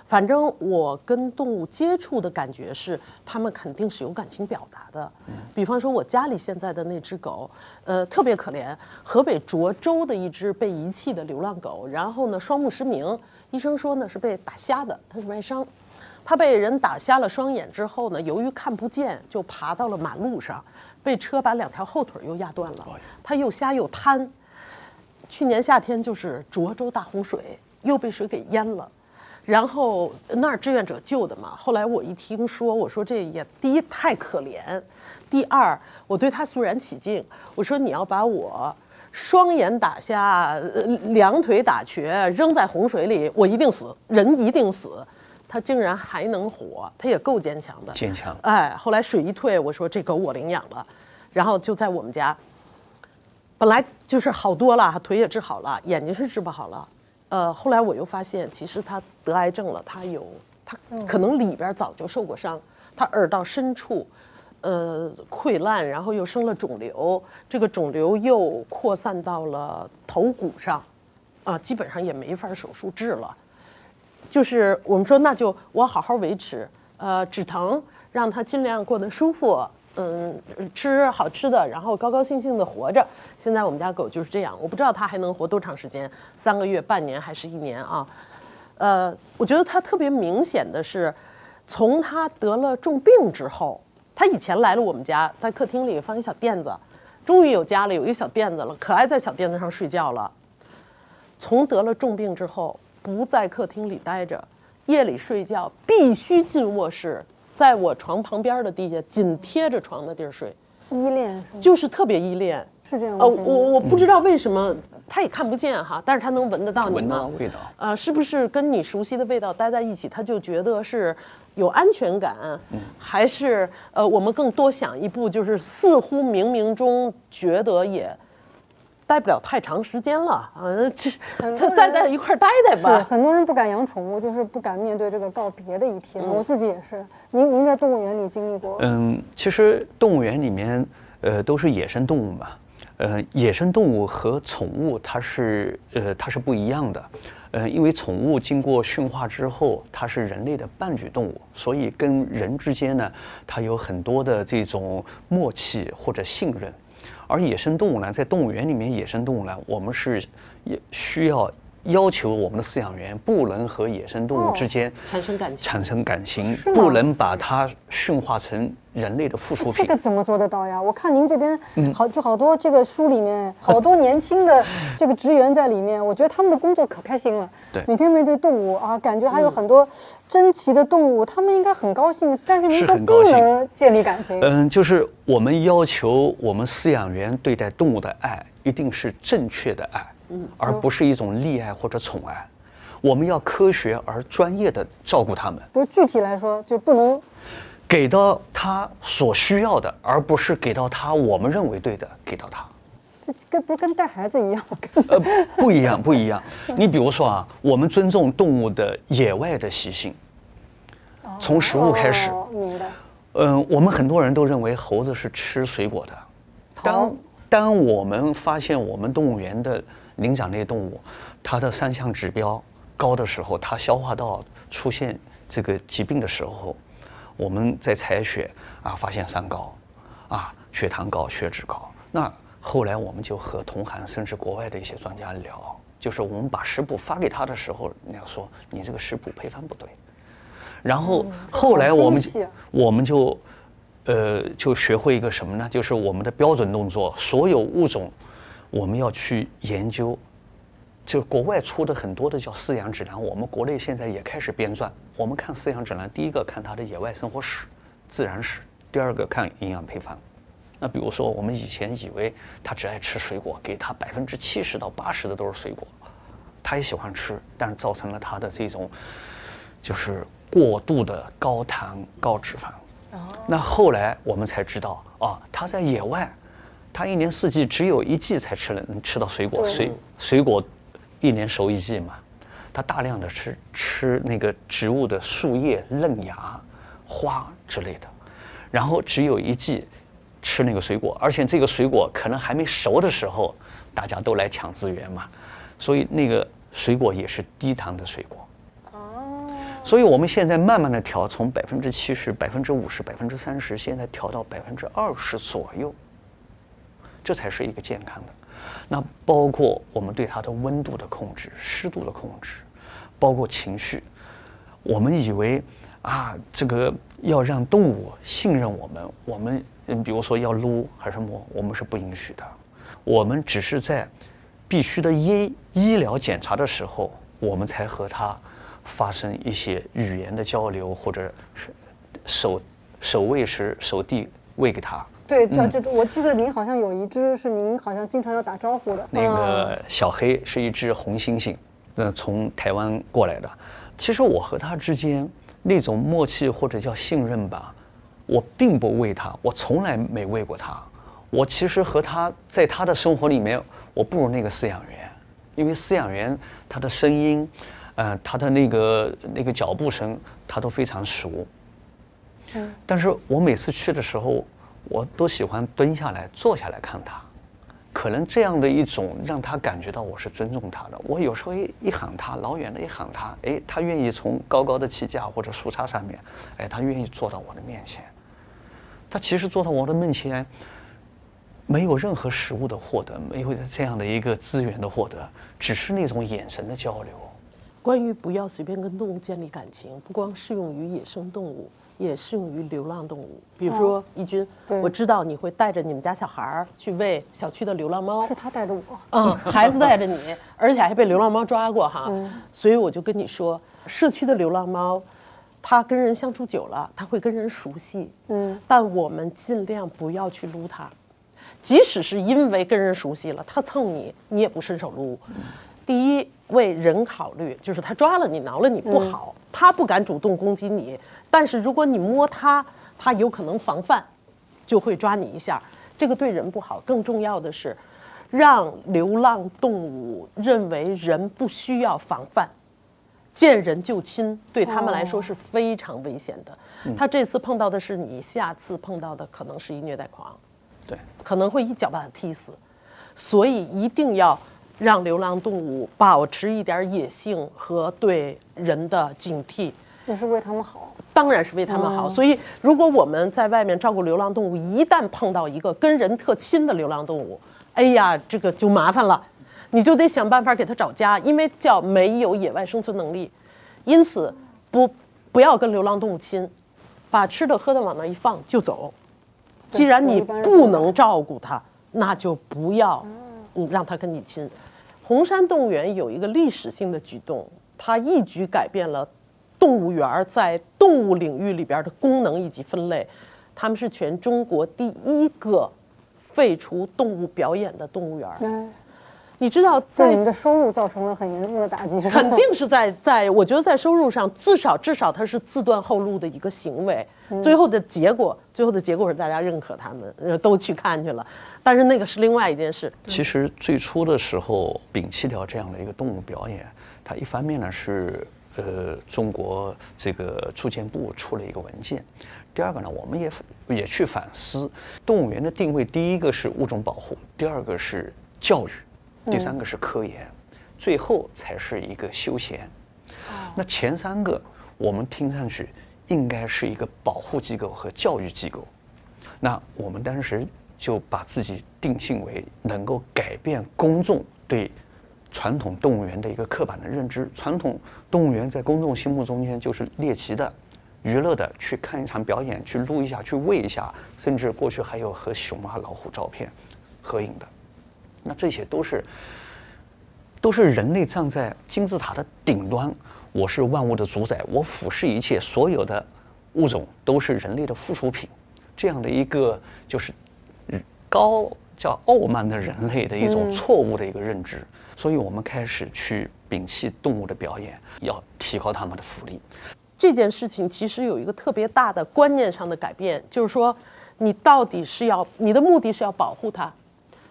反正我跟动物接触的感觉是，它们肯定是有感情表达的。比方说，我家里现在的那只狗，特别可怜，河北涿州的一只被遗弃的流浪狗，然后呢，双目失明，医生说呢是被打瞎的，它是外伤。它被人打瞎了双眼之后呢，由于看不见，就爬到了马路上，被车把2条后腿又压断了。它又瞎又瘫。去年夏天就是涿州大洪水，又被水给淹了。然后那儿志愿者救的嘛，后来我一听说，我说这也第一太可怜，第二我对他肃然起敬，我说你要把我双眼打瞎、2腿打瘸扔在洪水里，我一定死，人一定死。他竟然还能活，他也够坚强的。坚强。哎，后来水一退，我说这狗我领养了，然后就在我们家，本来就是好多了，腿也治好了，眼睛是治不好了。后来我又发现，其实他得癌症了，他可能里边早就受过伤，他耳道深处，溃烂，然后又生了肿瘤，这个肿瘤又扩散到了头骨上，基本上也没法手术治了。就是我们说，那就我好好维持，止疼，让他尽量过得舒服。吃好吃的，然后高高兴兴的活着。现在我们家狗就是这样，我不知道它还能活多长时间，3个月、半年还是1年啊？我觉得它特别明显的是，从它得了重病之后，它以前来了我们家，在客厅里放一小垫子，终于有家里有一小垫子了，可爱在小垫子上睡觉了。从得了重病之后，不在客厅里待着，夜里睡觉必须进卧室。在我床旁边的地下，紧贴着床的地儿睡，依恋就是特别依恋，是这样。我不知道为什么，他也看不见哈，但是他能闻得到你闻到味道。是不是跟你熟悉的味道待在一起，他就觉得是有安全感？还是我们更多想一步，就是似乎冥冥中觉得也待不了太长时间了，再在一块待待吧。是很多人不敢养宠物，就是不敢面对这个告别的一天。我自己也是。您在动物园里经历过？其实动物园里面，都是野生动物嘛。野生动物和宠物它是不一样的。因为宠物经过驯化之后，它是人类的伴侣动物，所以跟人之间呢，它有很多的这种默契或者信任。而野生动物呢，在动物园里面，野生动物呢，我们是需要求我们的饲养员不能和野生动物之间产生感情，不能把它驯化成人类的附属品。这个怎么做得到呀？我看您这边好多这个书里面好多年轻的这个职员在里面，我觉得他们的工作可开心了。对，每天面对动物啊，感觉还有很多珍奇的动物，他们应该很高兴。但是您说不能建立感情。就是我们要求我们饲养员对待动物的爱一定是正确的爱。而不是一种溺爱或者宠爱，我们要科学而专业的照顾他们。不是具体来说，就不能给到他所需要的，而不是给到他我们认为对的给到他。这不是跟带孩子一样吗？不一样，不一样。你比如说啊，我们尊重动物的野外的习性，从食物开始。明白。我们很多人都认为猴子是吃水果的。当我们发现我们动物园的灵长类动物，它的3项指标高的时候，它消化道出现这个疾病的时候，我们在采血发现3高，血糖高、血脂高。那后来我们就和同行甚至国外的一些专家聊，就是我们把食谱发给他的时候，你要说你这个食谱配方不对。然后后来我们就学会一个什么呢？就是我们的标准动作，所有物种我们要去研究。就国外出的很多的叫饲养指南，我们国内现在也开始编撰。我们看饲养指南，第一个看它的野外生活史、自然史，第二个看营养配方。那比如说我们以前以为他只爱吃水果，给他70%到80%的都是水果，他也喜欢吃，但是造成了他的这种就是过度的高糖高脂肪。那后来我们才知道啊，他在野外，他一年四季只有1季才能吃到水果，水果1年熟1季嘛，他大量的吃那个植物的树叶、嫩芽、花之类的，然后只有1季吃那个水果，而且这个水果可能还没熟的时候，大家都来抢资源嘛，所以那个水果也是低糖的水果。所以我们现在慢慢的调，从70%、50%、30%，现在调到20%左右，这才是一个健康的。那包括我们对它的温度的控制、湿度的控制，包括情绪。我们以为啊，这个要让动物信任我们比如说要撸还是摸，我们是不允许的。我们只是在必须的医疗检查的时候，我们才和它发生一些语言的交流，或者是手喂食、手递喂给它。对，我记得您好像有一只是您好像经常要打招呼的。那个小黑是一只红猩猩，从台湾过来的。其实我和它之间那种默契或者叫信任吧，我并不喂它，我从来没喂过它。我其实和它在它的生活里面，我不如那个饲养员，因为饲养员他的声音。他的那个脚步声，他都非常熟。但是我每次去的时候，我都喜欢蹲下来、坐下来看他，可能这样的一种让他感觉到我是尊重他的。我有时候一喊他，老远的一喊他，哎，他愿意从高高的旗架或者树杈上面，哎，他愿意坐到我的面前。他其实坐到我的面前，没有任何食物的获得，没有这样的一个资源的获得，只是那种眼神的交流。关于不要随便跟动物建立感情，不光适用于野生动物，也适用于流浪动物。比如说义军，我知道你会带着你们家小孩去喂小区的流浪猫，是他带着我，孩子带着你，而且还被流浪猫抓过哈。所以我就跟你说，社区的流浪猫，它跟人相处久了，它会跟人熟悉。但我们尽量不要去撸它，即使是因为跟人熟悉了，它蹭你，你也不伸手撸。第一，为人考虑，就是它抓了你、挠了你不好，它不敢主动攻击你，但是如果你摸它，它有可能防范，就会抓你一下，这个对人不好。更重要的是，让流浪动物认为人不需要防范，见人就亲，对他们来说是非常危险的。他这次碰到的是你，下次碰到的可能是一虐待狂，对，可能会一脚把它踢死，所以一定要让流浪动物保持一点野性和对人的警惕，也是为他们好。当然是为他们好。所以，如果我们在外面照顾流浪动物，一旦碰到一个跟人特亲的流浪动物，哎呀，这个就麻烦了，你就得想办法给它找家，因为叫没有野外生存能力。因此，不要跟流浪动物亲，把吃的喝的往那一放就走。既然你不能照顾它，那就不要让它跟你亲。红山动物园有一个历史性的举动，它一举改变了动物园在动物领域里边的功能以及分类。他们是全中国第一个废除动物表演的动物园。你知道，对你们的收入造成了很严重的打击。肯定是在，我觉得在收入上，至少它是自断后路的一个行为。最后的结果是大家认可他们，都去看去了。但是那个是另外一件事。其实最初的时候，摒弃掉这样的一个动物表演，它一方面呢是中国这个住建部出了一个文件。第二个呢，我们也去反思动物园的定位。第一个是物种保护，第二个是教育，第三个是科研，最后才是一个休闲。那前三个我们听上去应该是一个保护机构和教育机构。那我们当时就把自己定性为能够改变公众对传统动物园的一个刻板的认知。传统动物园在公众心目中间就是猎奇的、娱乐的，去看一场表演，去撸一下，去喂一下，甚至过去还有和熊啊、老虎照片合影的。那这些都是人类站在金字塔的顶端，我是万物的主宰，我俯视一切，所有的物种都是人类的附属品。这样的一个就是叫傲慢的人类的一种错误的一个认知，所以我们开始去摒弃动物的表演，要提高它们的福利。这件事情其实有一个特别大的观念上的改变，就是说，你到底是你的目的是要保护它，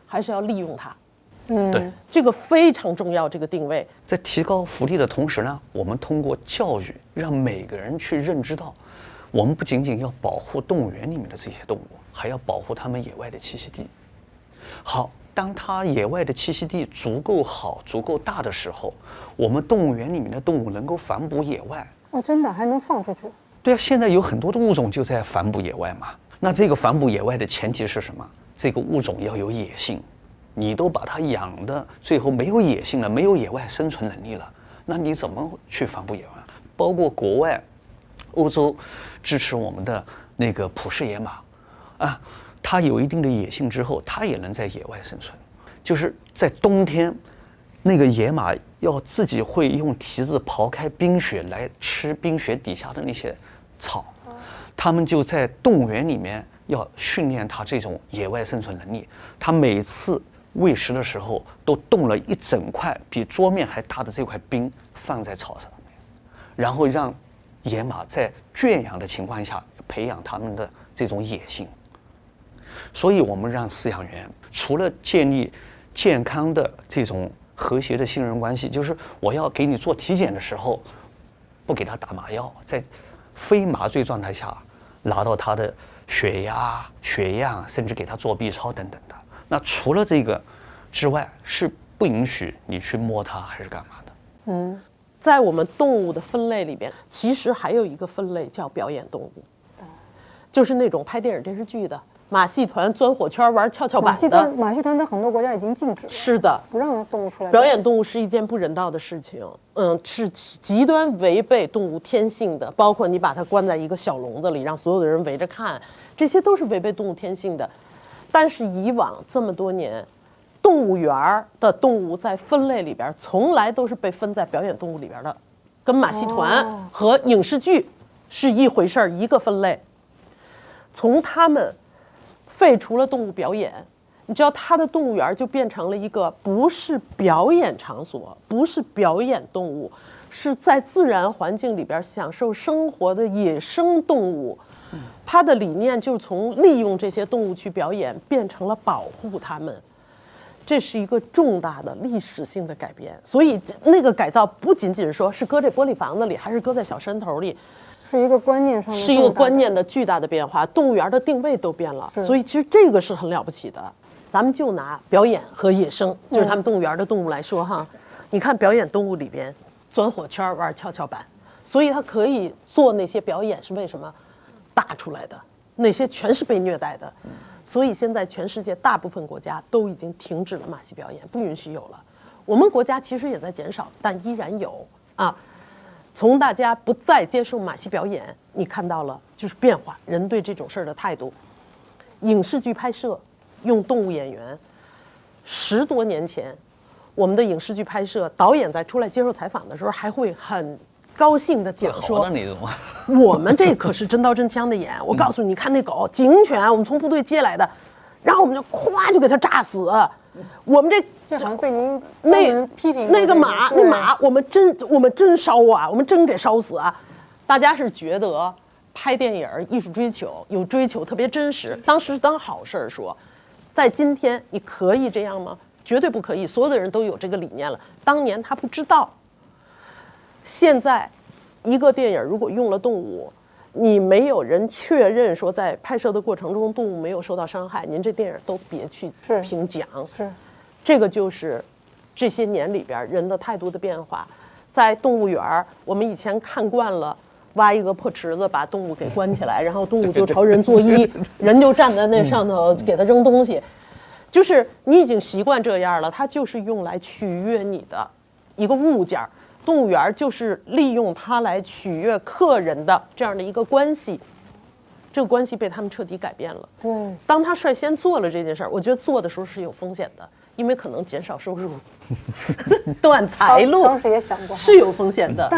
还是要利用它？对，这个非常重要，这个定位。在提高福利的同时呢，我们通过教育，让每个人去认知到，我们不仅仅要保护动物园里面的这些动物，还要保护它们野外的栖息地。好，当它野外的栖息地足够好、足够大的时候，我们动物园里面的动物能够反哺野外。哦，真的还能放出去？对啊，现在有很多的物种就在反哺野外嘛。那这个反哺野外的前提是什么？这个物种要有野性。你都把它养的最后没有野性了，没有野外生存能力了，那你怎么去反哺野外？包括国外，欧洲支持我们的那个普氏野马，啊，它有一定的野性之后，它也能在野外生存。就是在冬天，那个野马要自己会用蹄子刨开冰雪来吃冰雪底下的那些草，它们就在动物园里面要训练它这种野外生存能力。它每次喂食的时候都冻了一整块比桌面还大的这块冰放在草上面，然后让野马在圈养的情况下培养它们的这种野性。所以我们让饲养员除了建立健康的这种和谐的信任关系，就是我要给你做体检的时候不给他打麻药，在非麻醉状态下拿到他的血压、血样，甚至给他做 B 超等等的。那除了这个之外，是不允许你去摸它还是干嘛的？在我们动物的分类里边，其实还有一个分类叫表演动物，就是那种拍电影电视剧的马戏团钻火圈玩跷跷板的。马戏团在很多国家已经禁止了，是的，不让动物出来。表演动物是一件不人道的事情，是极端违背动物天性的。包括你把它关在一个小笼子里，让所有的人围着看，这些都是违背动物天性的。但是以往这么多年，动物园的动物在分类里边从来都是被分在表演动物里边的，跟马戏团和影视剧是一回事儿，一个分类。从他们废除了动物表演，你知道它的动物园就变成了一个不是表演场所，不是表演动物，是在自然环境里边享受生活的野生动物。它的理念就从利用这些动物去表演变成了保护它们，这是一个重大的历史性的改变。所以那个改造不仅仅说是搁这玻璃房子里，还是搁在小山头里，是一个观念上的，是一个观念的巨大的变化。动物园的定位都变了，所以其实这个是很了不起的。咱们就拿表演和野生，就是他们动物园的动物来说哈，你看表演动物里边钻火圈玩跷跷板，所以它可以做那些表演是为什么？打出来的那些全是被虐待的，所以现在全世界大部分国家都已经停止了马戏表演，不允许有了。我们国家其实也在减少，但依然有啊。从大家不再接受马戏表演，你看到了就是变化，人对这种事儿的态度。影视剧拍摄用动物演员，10多年前，我们的影视剧拍摄导演在出来接受采访的时候，还会很高兴的讲说，我们这可是真刀真枪的演。我告诉你，看那狗警犬，我们从部队接来的，然后我们就咵就给它炸死。我们这好像被您批评那个马，那马我们真烧啊，我们真给烧死啊。大家是觉得拍电影艺术追求有追求，特别真实，当时当好事儿说。在今天，你可以这样吗？绝对不可以。所有的人都有这个理念了，当年他不知道。现在，一个电影如果用了动物，你没有人确认说在拍摄的过程中动物没有受到伤害，您这电影都别去评奖。是，这个就是这些年里边人的态度的变化。在动物园，我们以前看惯了挖一个破池子把动物给关起来，然后动物就朝人作揖，人就站在那上头给它扔东西，就是你已经习惯这样了，它就是用来取悦你的一个物件。动物园就是利用它来取悦客人的这样的一个关系，这个关系被他们彻底改变了。对，当他率先做了这件事儿，我觉得做的时候是有风险的，因为可能减少收入、断财路，当时也想过是有风险的。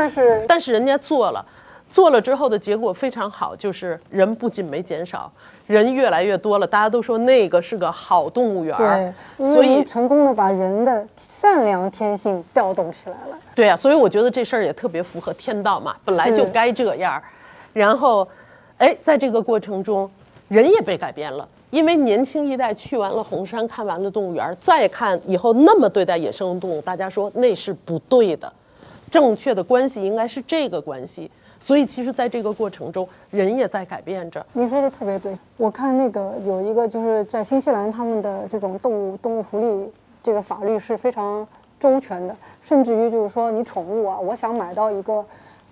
但是人家做了，做了之后的结果非常好，就是人不仅没减少，人越来越多了。大家都说那个是个好动物园，对，所以成功的把人的善良天性调动起来了。对啊，所以我觉得这事儿也特别符合天道嘛，本来就该这样。然后，哎，在这个过程中，人也被改变了。因为年轻一代去完了红山，看完了动物园，再看以后那么对待野生动物，大家说那是不对的，正确的关系应该是这个关系。所以其实在这个过程中，人也在改变着。你说的特别对，我看那个有一个就是在新西兰，他们的这种动物福利这个法律是非常周全的，甚至于就是说你宠物啊，我想买到一个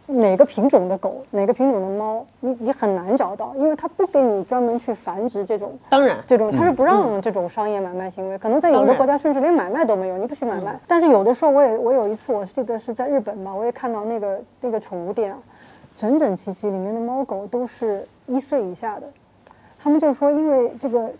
哪个品种的狗，哪个品种的猫，你很难找到，因为它不给你专门去繁殖这种，当然它是不让这种商业买卖行为，可能在有的国家甚至连买卖都没有，你不许买卖。但是有的时候我有一次我记得是在日本吧，我也看到那个宠物店啊，整整齐齐里面的猫狗都是1岁以下的，他们就说因为这个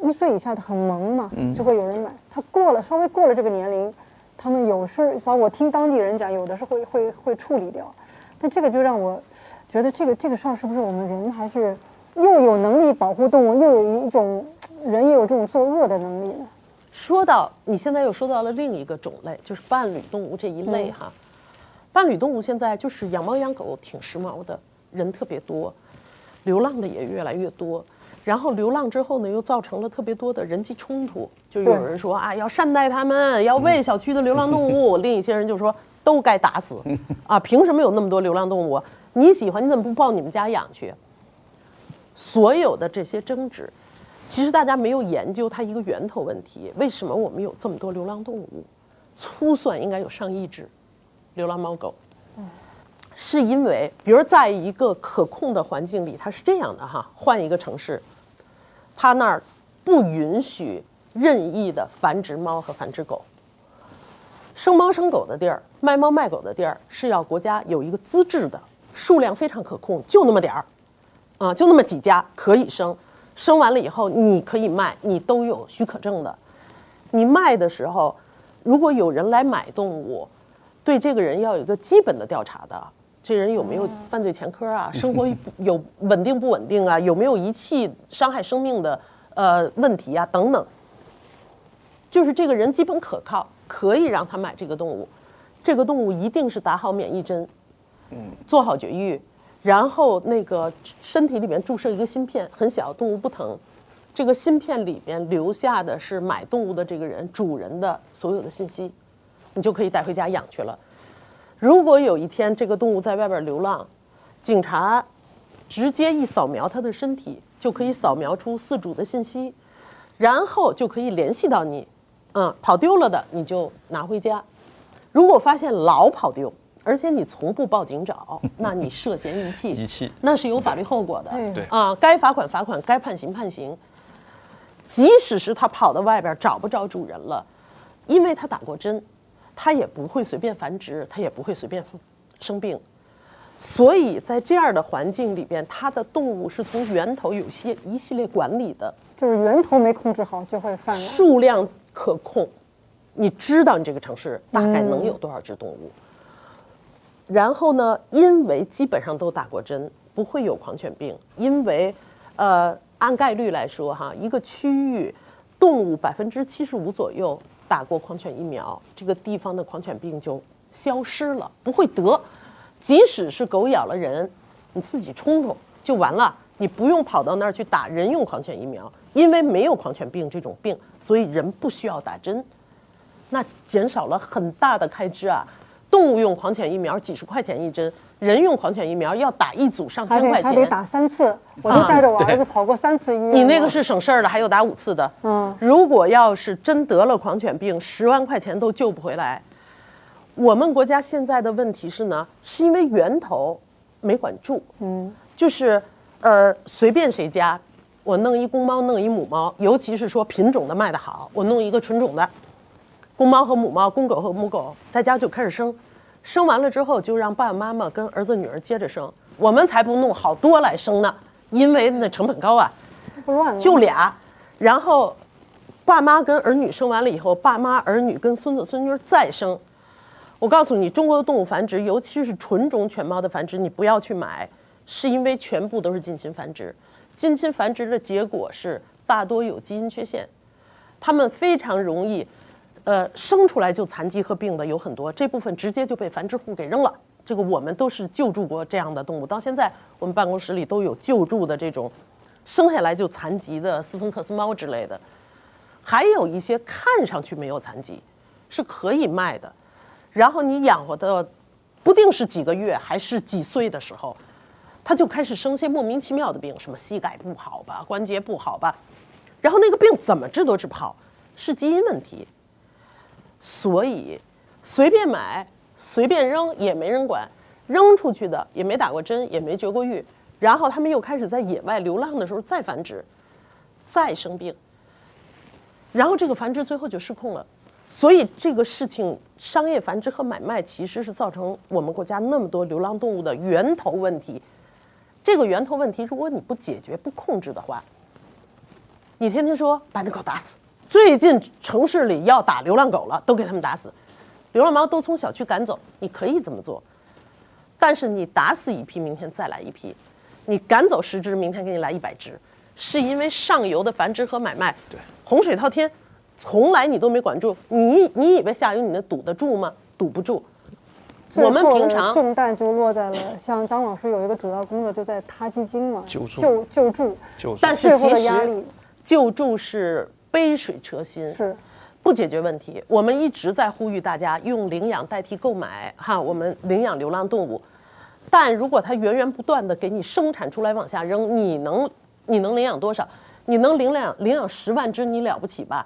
1岁以下的很萌嘛，就会有人买，他稍微过了这个年龄，他们有时反正我听当地人讲，有的是会处理掉。但这个就让我觉得这个事儿是不是我们人还是又有能力保护动物，又有一种人也有这种作恶的能力呢？说到你现在又说到了另一个种类，就是伴侣动物这一类哈。伴侣动物现在就是养猫养狗挺时髦的，人特别多，流浪的也越来越多。然后流浪之后呢，又造成了特别多的人际冲突，就有人说啊，要善待它们，要喂小区的流浪动物。另一些人就说都该打死啊！凭什么有那么多流浪动物？你喜欢你怎么不抱你们家养去？所有的这些争执，其实大家没有研究它一个源头问题：为什么我们有这么多流浪动物？粗算应该有上亿只流浪猫狗。是因为，比如在一个可控的环境里，它是这样的哈，换一个城市，它那儿不允许任意的繁殖猫和繁殖狗。生猫生狗的地儿，卖猫卖狗的地儿是要国家有一个资质的，数量非常可控，就那么点儿，就那么几家可以生，生完了以后你可以卖，你都有许可证的。你卖的时候，如果有人来买动物，对这个人要有一个基本的调查的，这人有没有犯罪前科啊，生活有稳定不稳定啊，有没有遗弃伤害生命的问题啊等等，就是这个人基本可靠。可以让他买这个动物，这个动物一定是打好免疫针，做好绝育，然后那个身体里面注射一个芯片，很小，动物不疼。这个芯片里边留下的是买动物的这个人主人的所有的信息，你就可以带回家养去了。如果有一天这个动物在外边流浪，警察直接一扫描它的身体，就可以扫描出饲主的信息，然后就可以联系到你。跑丢了的你就拿回家。如果发现老跑丢，而且你从不报警找，那你涉嫌遗弃，那是有法律后果的。对该罚款罚款，该判刑判刑。即使是他跑到外边找不着主人了，因为他打过针，他也不会随便繁殖，他也不会随便生病。所以在这样的环境里边，它的动物是从源头有一系列管理的，就是源头没控制好就会泛滥，数量可控，你知道你这个城市大概能有多少只动物。然后呢，因为基本上都打过针，不会有狂犬病，因为按概率来说哈，一个区域动物75%左右打过狂犬疫苗，这个地方的狂犬病就消失了，不会得。即使是狗咬了人，你自己冲突就完了，你不用跑到那儿去打人用狂犬疫苗，因为没有狂犬病这种病，所以人不需要打针，那减少了很大的开支啊。动物用狂犬疫苗几十块钱一针，人用狂犬疫苗要打一组上千块钱，还得打3次。我就带着我儿子跑过3次医院。你那个是省事儿的，还有打5次的。如果要是真得了狂犬病，10万块钱都救不回来。我们国家现在的问题是呢，是因为源头没管住，就是随便谁家，我弄一公猫弄一母猫，尤其是说品种的卖得好，我弄一个纯种的公猫和母猫，公狗和母狗，在家就开始生，生完了之后就让爸爸妈妈跟儿子女儿接着生，我们才不弄好多来生呢，因为那成本高啊，不乱了就俩，然后爸妈跟儿女生完了以后，爸妈儿女跟孙子孙女再生。我告诉你，中国的动物繁殖，尤其是纯种犬猫的繁殖，你不要去买，是因为全部都是近亲繁殖。近亲繁殖的结果是大多有基因缺陷，它们非常容易，生出来就残疾和病的有很多，这部分直接就被繁殖户给扔了。这个我们都是救助过这样的动物，到现在我们办公室里都有救助的这种生下来就残疾的斯芬克斯猫之类的，还有一些看上去没有残疾，是可以卖的。然后你养活的不定是几个月还是几岁的时候，它就开始生些莫名其妙的病，什么膝盖不好吧，关节不好吧，然后那个病怎么治都治不好，是基因问题。所以随便买随便扔也没人管，扔出去的也没打过针，也没绝过育，然后他们又开始在野外流浪的时候再繁殖，再生病，然后这个繁殖最后就失控了。所以这个事情，商业繁殖和买卖其实是造成我们国家那么多流浪动物的源头问题。这个源头问题，如果你不解决、不控制的话，你天天说把那狗打死，最近城市里要打流浪狗了，都给他们打死，流浪猫都从小区赶走，你可以这么做，但是你打死一批，明天再来一批，你赶走10只，明天给你来100只，是因为上游的繁殖和买卖，对，洪水滔天，从来你都没管住，你以为下游你能堵得住吗？堵不住。我们平常重担就落在了，像张老师有一个主要工作就在他基金嘛，救助，但是最后其实的压力救助是杯水车薪，是不解决问题。我们一直在呼吁大家用领养代替购买，哈，我们领养流浪动物。但如果它源源不断的给你生产出来往下扔，你能领养多少？你能领养10万只，你了不起吧？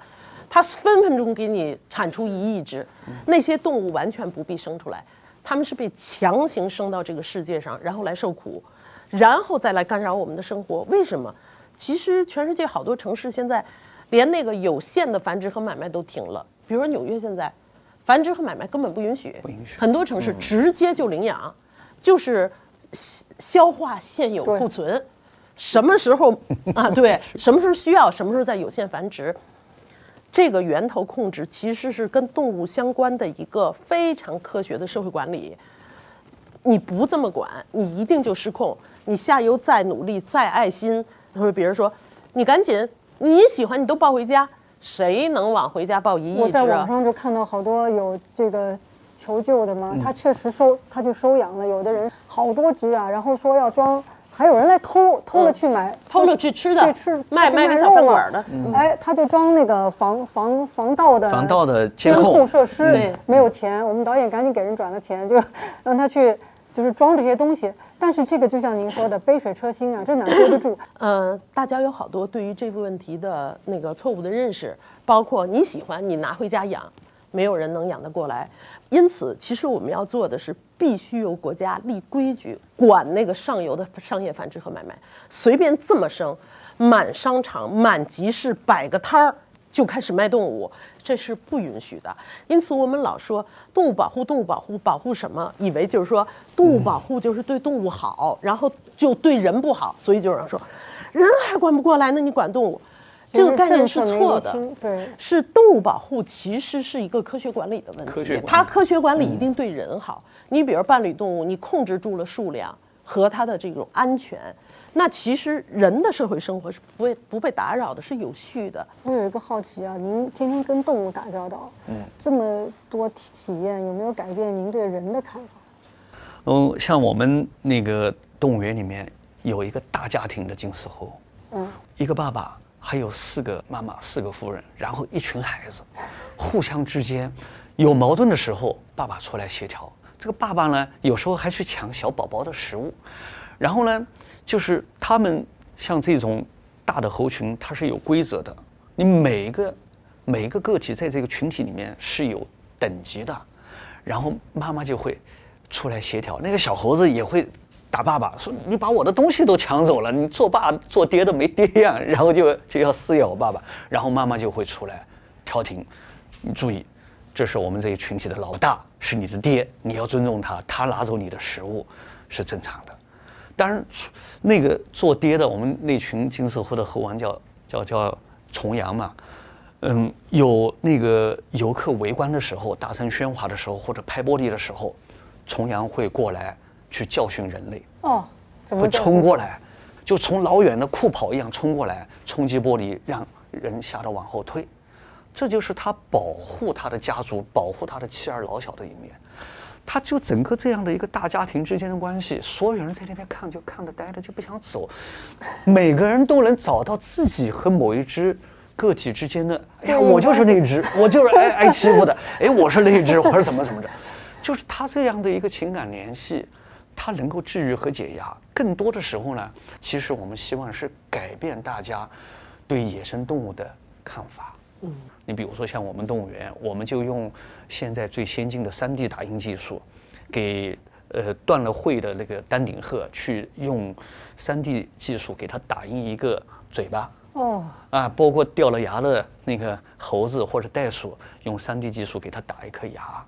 它分分钟给你产出1亿只，那些动物完全不必生出来，它们是被强行生到这个世界上，然后来受苦，然后再来干扰我们的生活。为什么？其实全世界好多城市现在连那个有限的繁殖和买卖都停了，比如说纽约现在繁殖和买卖根本不允许，很多城市直接就领养，就是消化现有库存，什么时候啊？对，什么时候需要，什么时候在有限繁殖。这个源头控制其实是跟动物相关的一个非常科学的社会管理。你不这么管，你一定就失控。你下游再努力、再爱心，或者比如说，你赶紧，你喜欢你都抱回家，谁能往回家抱1亿只啊？我在网上就看到好多有这个求救的嘛，他确实他去收养了，有的人好多只啊，然后说要装。还有人来偷了去买，偷了去吃的，卖个小饭馆的，哎，他就装那个防盗的监控设施，对，没有钱，我们导演赶紧给人转了钱，就让他去就是装这些东西。但是这个就像您说的，杯水车薪啊，这哪接得住？大家有好多对于这个问题的那个错误的认识，包括你喜欢你拿回家养，没有人能养得过来。因此，其实我们要做的是，必须由国家立规矩，管那个上游的商业繁殖和买卖。随便这么生，满商场、满集市摆个摊儿就开始卖动物，这是不允许的。因此，我们老说动物保护，动物保护，保护什么？以为就是说动物保护就是对动物好，然后就对人不好，所以就有人说，人还管不过来，那你管动物？这个概念是错的，对，是动物保护其实是一个科学管理的问题。它科学管理一定对人好。你比如伴侣动物，你控制住了数量和它的这种安全，那其实人的社会生活是不被打扰的，是有序的。我有一个好奇啊，您天天跟动物打交道，这么多体验，有没有改变您对人的看法？像我们那个动物园里面有一个大家庭的金丝猴，一个爸爸。还有4个妈妈，4个夫人，然后一群孩子，互相之间有矛盾的时候，爸爸出来协调。这个爸爸呢，有时候还去抢小宝宝的食物。然后呢，就是他们像这种大的猴群，它是有规则的。你每一个个体在这个群体里面是有等级的，然后妈妈就会出来协调，那个小猴子也会。打爸爸说：“你把我的东西都抢走了，你做爸做爹的没爹样。”然后就要撕咬爸爸，然后妈妈就会出来调停。你注意，这是我们这一群体的老大，是你的爹，你要尊重他。他拿走你的食物是正常的。当然，那个做爹的，我们那群金丝猴的猴王叫重阳嘛，有那个游客围观的时候，大声喧哗的时候，或者拍玻璃的时候，重阳会过来去教训人类。哦，怎么会教冲过来，就从老远的酷跑一样冲过来，冲击玻璃，让人吓得往后退。这就是他保护他的家族，保护他的妻儿老小的一面。他就整个这样的一个大家庭之间的关系，所有人在那边看就看着呆着就不想走，每个人都能找到自己和某一只个体之间的，哎呀，我就是那只，我就是挨欺负的，哎，我是那一只，我是怎么着，就是他这样的一个情感联系，它能够治愈和解压。更多的时候呢，其实我们希望是改变大家对野生动物的看法。你比如说像我们动物园，我们就用现在最先进的3D 打印技术，给断了喙的那个丹顶鹤去用3D 技术给它打印一个嘴巴。哦，啊，包括掉了牙的那个猴子或者袋鼠，用3D 技术给它打一颗牙。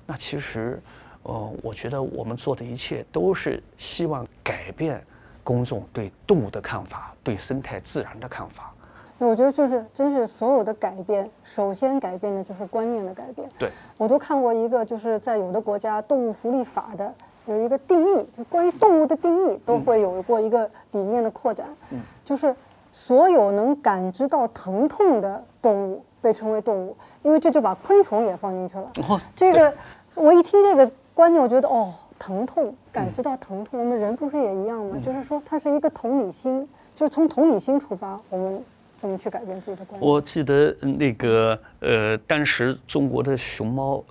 那其实，我觉得我们做的一切都是希望改变公众对动物的看法，对生态自然的看法。我觉得真是所有的改变，首先改变的就是观念的改变。对，我都看过一个，就是在有的国家动物福利法的有一个定义，就关于动物的定义都会有过一个理念的扩展，就是所有能感知到疼痛的动物被称为动物，因为这就把昆虫也放进去了。这个我一听这个观念，我觉得哦，疼痛，感知到疼痛，我们人不是也一样吗？就是说它是一个同理心，就是从同理心出发，我们怎么去改变自己的观念？我记得那个当时中国的熊猫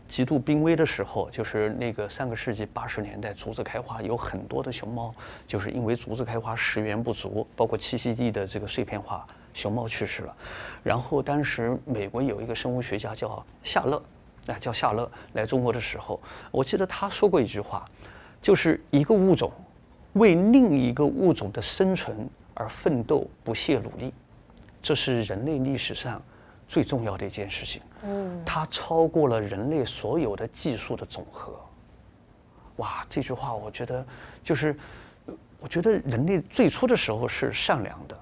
极度濒危的时候，就是那个上个世纪80年代竹子开花，有很多的熊猫就是因为竹子开花食源不足，包括栖息地的这个碎片化，熊猫去世了。然后当时美国有一个生物学家叫夏勒，叫夏勒来中国的时候，我记得他说过一句话，就是一个物种为另一个物种的生存而奋斗不懈努力。这是人类历史上最重要的一件事情，它超过了人类所有的技术的总和。哇，这句话我觉得就是，我觉得人类最初的时候是善良的，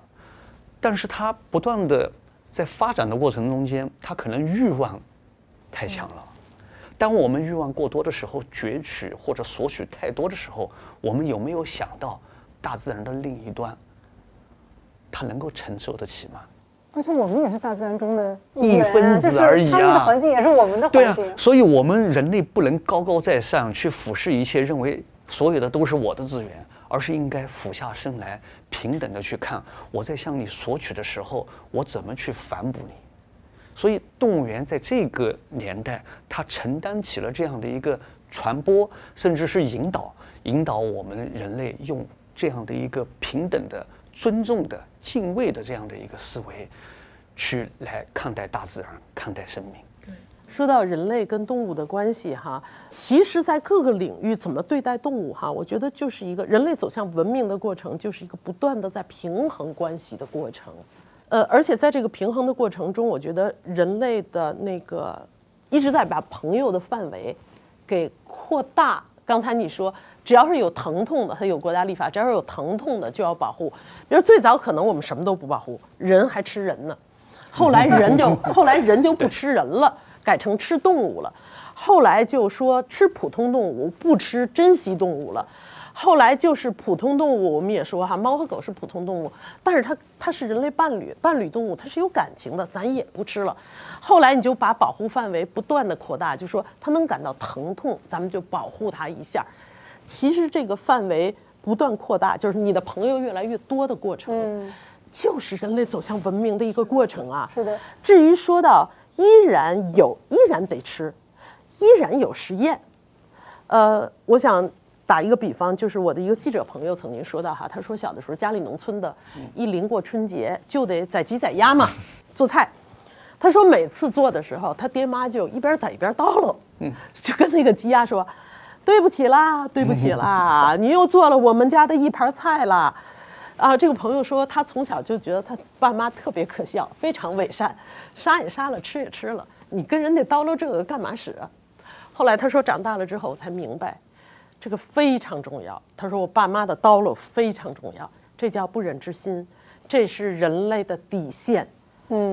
但是它不断的在发展的过程中间，它可能欲望太强了。当我们欲望过多的时候，攫取或者索取太多的时候，我们有没有想到大自然的另一端？它能够承受得起吗？而且我们也是大自然中的一分子而已啊！他们的环境也是我们的环境。对啊，所以我们人类不能高高在上去俯视一切，认为所有的都是我的资源，而是应该俯下身来，平等的去看我在向你索取的时候，我怎么去反哺你。所以动物园在这个年代，它承担起了这样的一个传播，甚至是引导我们人类用这样的一个平等的、尊重的、敬畏的这样的一个思维，去来看待大自然，看待生命。说到人类跟动物的关系哈，其实在各个领域怎么对待动物哈，我觉得就是一个人类走向文明的过程，就是一个不断的在平衡关系的过程。而且在这个平衡的过程中，我觉得人类的那个一直在把朋友的范围给扩大。刚才你说，只要是有疼痛的，它有国家立法，只要是有疼痛的就要保护。比如最早可能我们什么都不保护，人还吃人呢，后来人就不吃人了，改成吃动物了。后来就说吃普通动物，不吃珍稀动物了。后来就是普通动物，我们也说哈，猫和狗是普通动物，但是它是人类伴侣动物，它是有感情的，咱也不吃了。后来你就把保护范围不断的扩大，就说它能感到疼痛，咱们就保护它一下。其实这个范围不断扩大，就是你的朋友越来越多的过程，就是人类走向文明的一个过程啊。是的。至于说到依然得吃，依然有实验，我想打一个比方，就是我的一个记者朋友曾经说到哈，他说小的时候家里农村的，一临过春节就得宰鸡宰鸭嘛，做菜。他说每次做的时候，他爹妈就一边宰一边叨唠，就跟那个鸡鸭说：“对不起啦，对不起啦，你又做了我们家的一盘菜啦。”啊，这个朋友说他从小就觉得他爸妈特别可笑，非常伪善，杀也杀了，吃也吃了，你跟人家叨唠这个干嘛使啊？后来他说长大了之后我才明白。这个非常重要。他说我爸妈的叨唠非常重要，这叫不忍之心，这是人类的底线。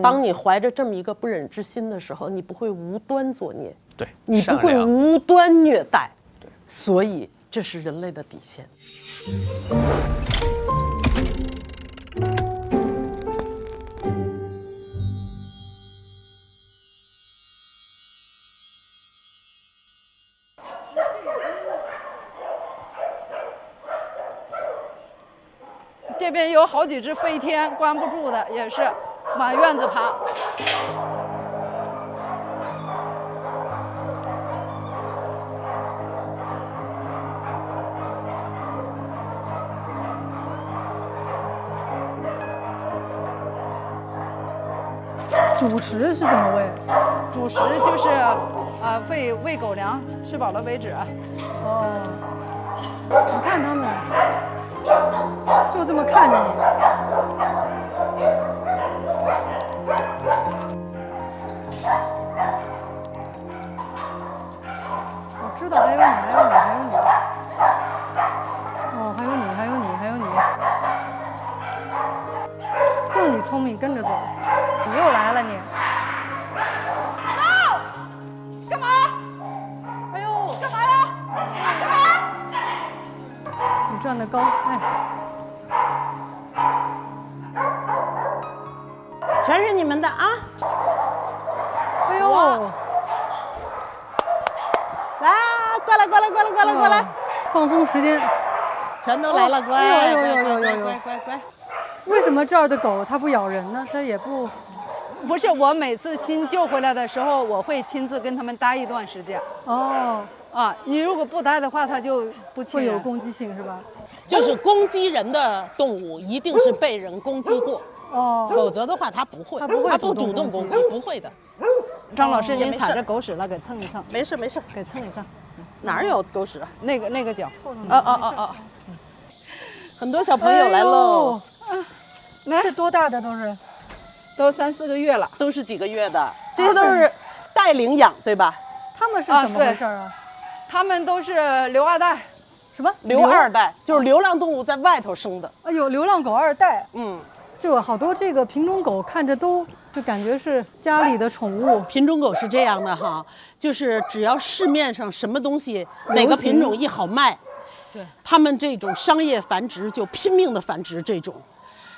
当你怀着这么一个不忍之心的时候，你不会无端作孽，对，你不会善良无端虐待，所以这是人类的底线。这边有好几只飞天，关不住的，也是往院子爬。主食是怎么喂？主食就是喂狗粮，吃饱了为止。哦，你看他们，就这么看着你。我知道，还有你，还有你，还有你。哦，还有你，还有你，还有你。就你聪明，跟着走。你又来了你。干嘛？哎呦，干嘛呀？干嘛？你转得高，哎。全是你们的啊！哎呦，来，过来，过来，过来，过来，过来，放松时间。全都来了，乖，哎呦乖，呦呦呦呦乖，乖，乖，乖。为什么这儿的狗它不咬人呢？它也不……不是，我每次新救回来的时候，我会亲自跟他们待一段时间。哦，啊，你如果不待的话，它就不亲人。会有攻击性是吧？就是攻击人的动物，一定是被人攻击过，哦，否则的话它不会，它不会它不主动主动攻击攻击，不会的。张老师，您也没事踩着狗屎了，给蹭一蹭，没事没事，给蹭一蹭。哪儿有狗屎啊？那个脚，哦，很多小朋友来喽，那是多大的都是？都3、4个月了。都是几个月的，这些都是带领养，对吧？他们是怎么回事啊？他们都是留二代。什么留二代，就是流浪动物在外头生的。哎呦，流浪狗2代。嗯，这好多这个品种狗看着都就感觉是家里的宠物。品种狗是这样的哈，就是只要市面上什么东西哪个品种一好卖，对，他们这种商业繁殖就拼命的繁殖这种。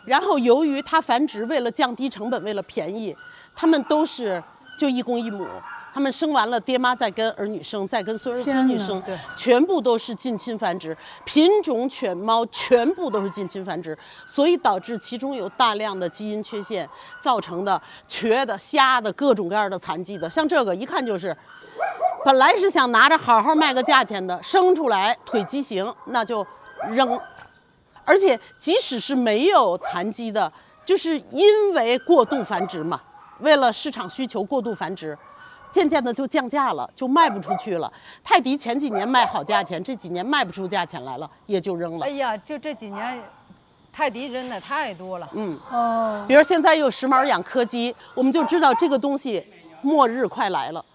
然后由于它繁殖为了降低成本，为了便宜，他们都是就一公一母。他们生完了，爹妈再跟儿女生，再跟孙儿孙女生，对，全部都是近亲繁殖，品种犬猫全部都是近亲繁殖，所以导致其中有大量的基因缺陷造成的瘸的、瞎的、各种各样的残疾的，像这个一看就是，本来是想拿着好好卖个价钱的，生出来腿畸形那就扔，而且即使是没有残疾的，就是因为过度繁殖嘛，为了市场需求过度繁殖。渐渐的就降价了，就卖不出去了。泰迪前几年卖好价钱，这几年卖不出价钱来了，也就扔了。哎呀，就这几年，泰迪扔的太多了。哦，比如现在又时髦养柯基，我们就知道这个东西末日快来了。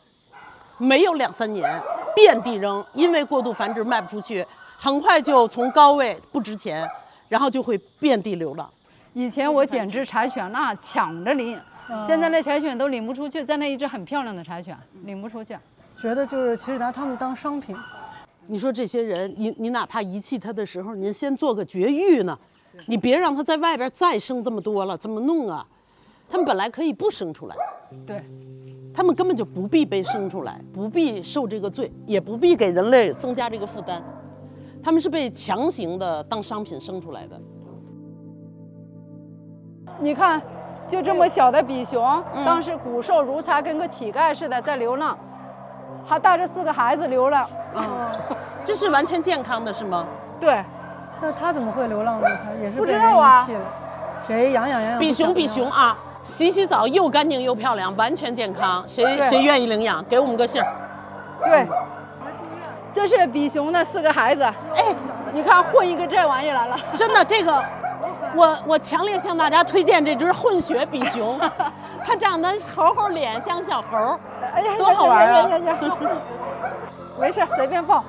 没有2、3年，遍地扔，因为过度繁殖卖不出去，很快就从高位不值钱，然后就会遍地流浪。以前我捡只柴犬，那抢着领。现在那柴犬都领不出去，在那一只很漂亮的柴犬领不出去，觉得就是其实拿它们当商品。你说这些人，你哪怕遗弃它的时候，您先做个绝育呢，你别让它在外边再生这么多了，怎么弄啊？他们本来可以不生出来，对，他们根本就不必被生出来，不必受这个罪，也不必给人类增加这个负担，他们是被强行的当商品生出来的。你看。就这么小的比熊，当时骨瘦如柴，跟个乞丐似的在流浪，还带着4个孩子流浪。这是完全健康的，是吗？对。那它怎么会流浪呢？它也是不被人知道啊。遗弃了。谁养？比熊啊，洗澡又干净又漂亮，完全健康。谁愿意领养？给我们个信儿。对。这是比熊的4个孩子。哎，你看混一个这玩意来了。真的这个。我强烈向大家推荐这只混血比熊，它长得猴脸像小猴，哎呀，多好玩啊！没事，随便抱。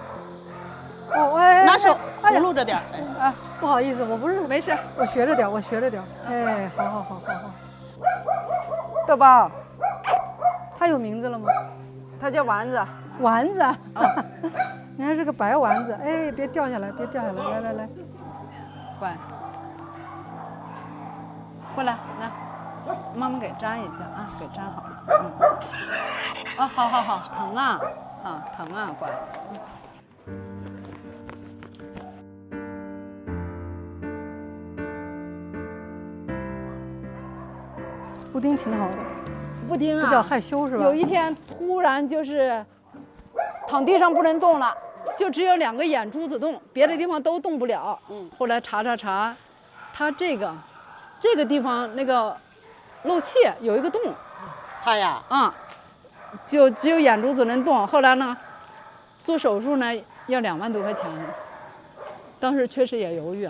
哦，哎，拿手扶录着点。哎，不好意思，我不是，没事，我学着点。哎，好。豆包，它有名字了吗？它叫丸子。丸子，你还是个白丸子，哎，别掉下来，别掉下来，来来来，乖，过来，来，妈妈给粘一下啊，给粘好了。啊，好好好，疼啊，啊，疼啊，乖。布丁挺好的，布丁啊，比较害羞是吧？有一天突然就是躺地上不能动了，就只有2个眼珠子动，别的地方都动不了。后来查，他这个地方那个漏气有一个洞。他呀，啊，就只有眼珠子能动。后来呢，做手术呢要2万多块钱，当时确实也犹豫，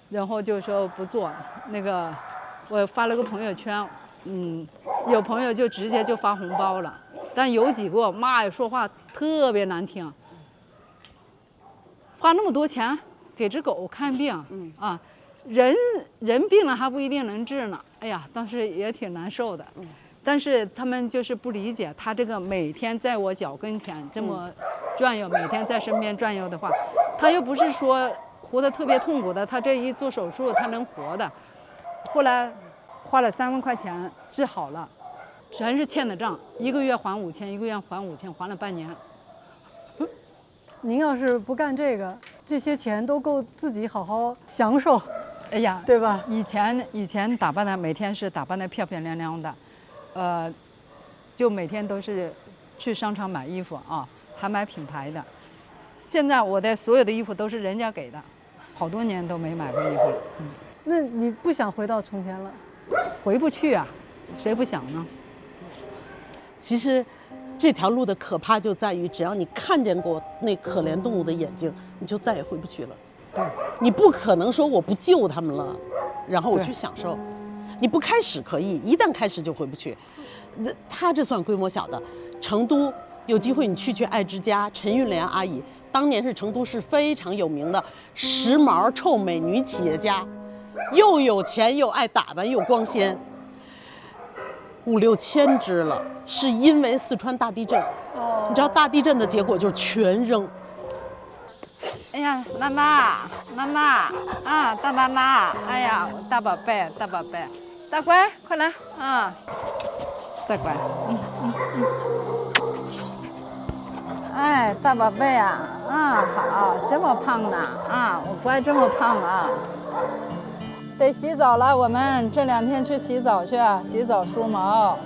然后就说不做。那个我发了个朋友圈，有朋友就直接就发红包了。但有几个妈呀，说话特别难听，花那么多钱给只狗看病，人病了还不一定能治呢。哎呀，当时也挺难受的。但是他们就是不理解，他这个每天在我脚跟前这么转悠，每天在身边转悠的话，他又不是说活得特别痛苦的，他这一做手术他能活的。后来花了3万块钱治好了。全是欠的账，1个月还5000，1个月还5000，还了半年。您要是不干这个，这些钱都够自己好好享受。哎呀，对吧？以前打扮的每天是打扮的漂漂亮亮的，就每天都是去商场买衣服啊，还买品牌的。现在我的所有的衣服都是人家给的，好多年都没买过衣服了。那你不想回到从前了？回不去啊，谁不想呢？其实，这条路的可怕就在于，只要你看见过那可怜动物的眼睛，你就再也回不去了。对，你不可能说我不救它们了，然后我对去享受。你不开始可以，一旦开始就回不去。它这算规模小的。成都有机会你去爱之家，陈韵莲阿姨当年是成都市非常有名的时髦臭美女企业家，又有钱又爱打扮又光鲜。5、6千只了，是因为四川大地震。你知道大地震的结果就是全扔。哎呀，娜娜啊，大娜娜，哎呀，大宝贝，大乖，快来啊，大乖，哎，大宝贝啊，好，这么胖呢，我乖这么胖啊。得洗澡了，我们这2天去洗澡去，洗澡梳毛。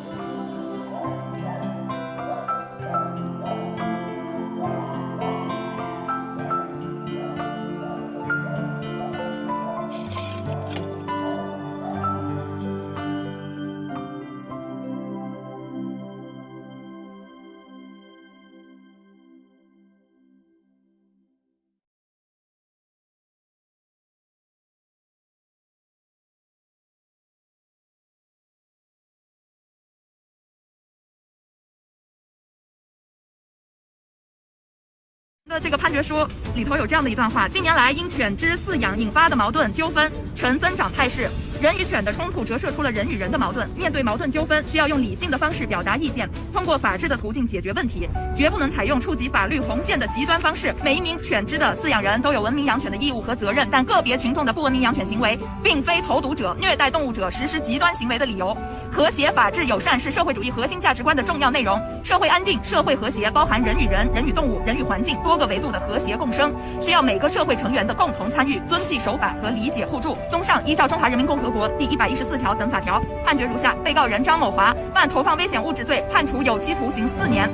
的这个判决书里头有这样的一段话：近年来因犬只饲养引发的矛盾纠纷呈增长态势，人与犬的冲突折射出了人与人的矛盾。面对矛盾纠纷，需要用理性的方式表达意见，通过法治的途径解决问题，绝不能采用触及法律红线的极端方式。每一名犬只的饲养人都有文明养犬的义务和责任，但个别群众的不文明养犬行为，并非投毒者、虐待动物者实施极端行为的理由。和谐、法治、友善是社会主义核心价值观的重要内容。社会安定、社会和谐包含人与人、人与动物、人与环境多个维度的和谐共生，需要每个社会成员的共同参与、遵纪守法和理解互助。综上，依照中华人民共和国第114条等法条，判决如下：被告人张某华犯投放危险物质罪，判处有期徒刑4年。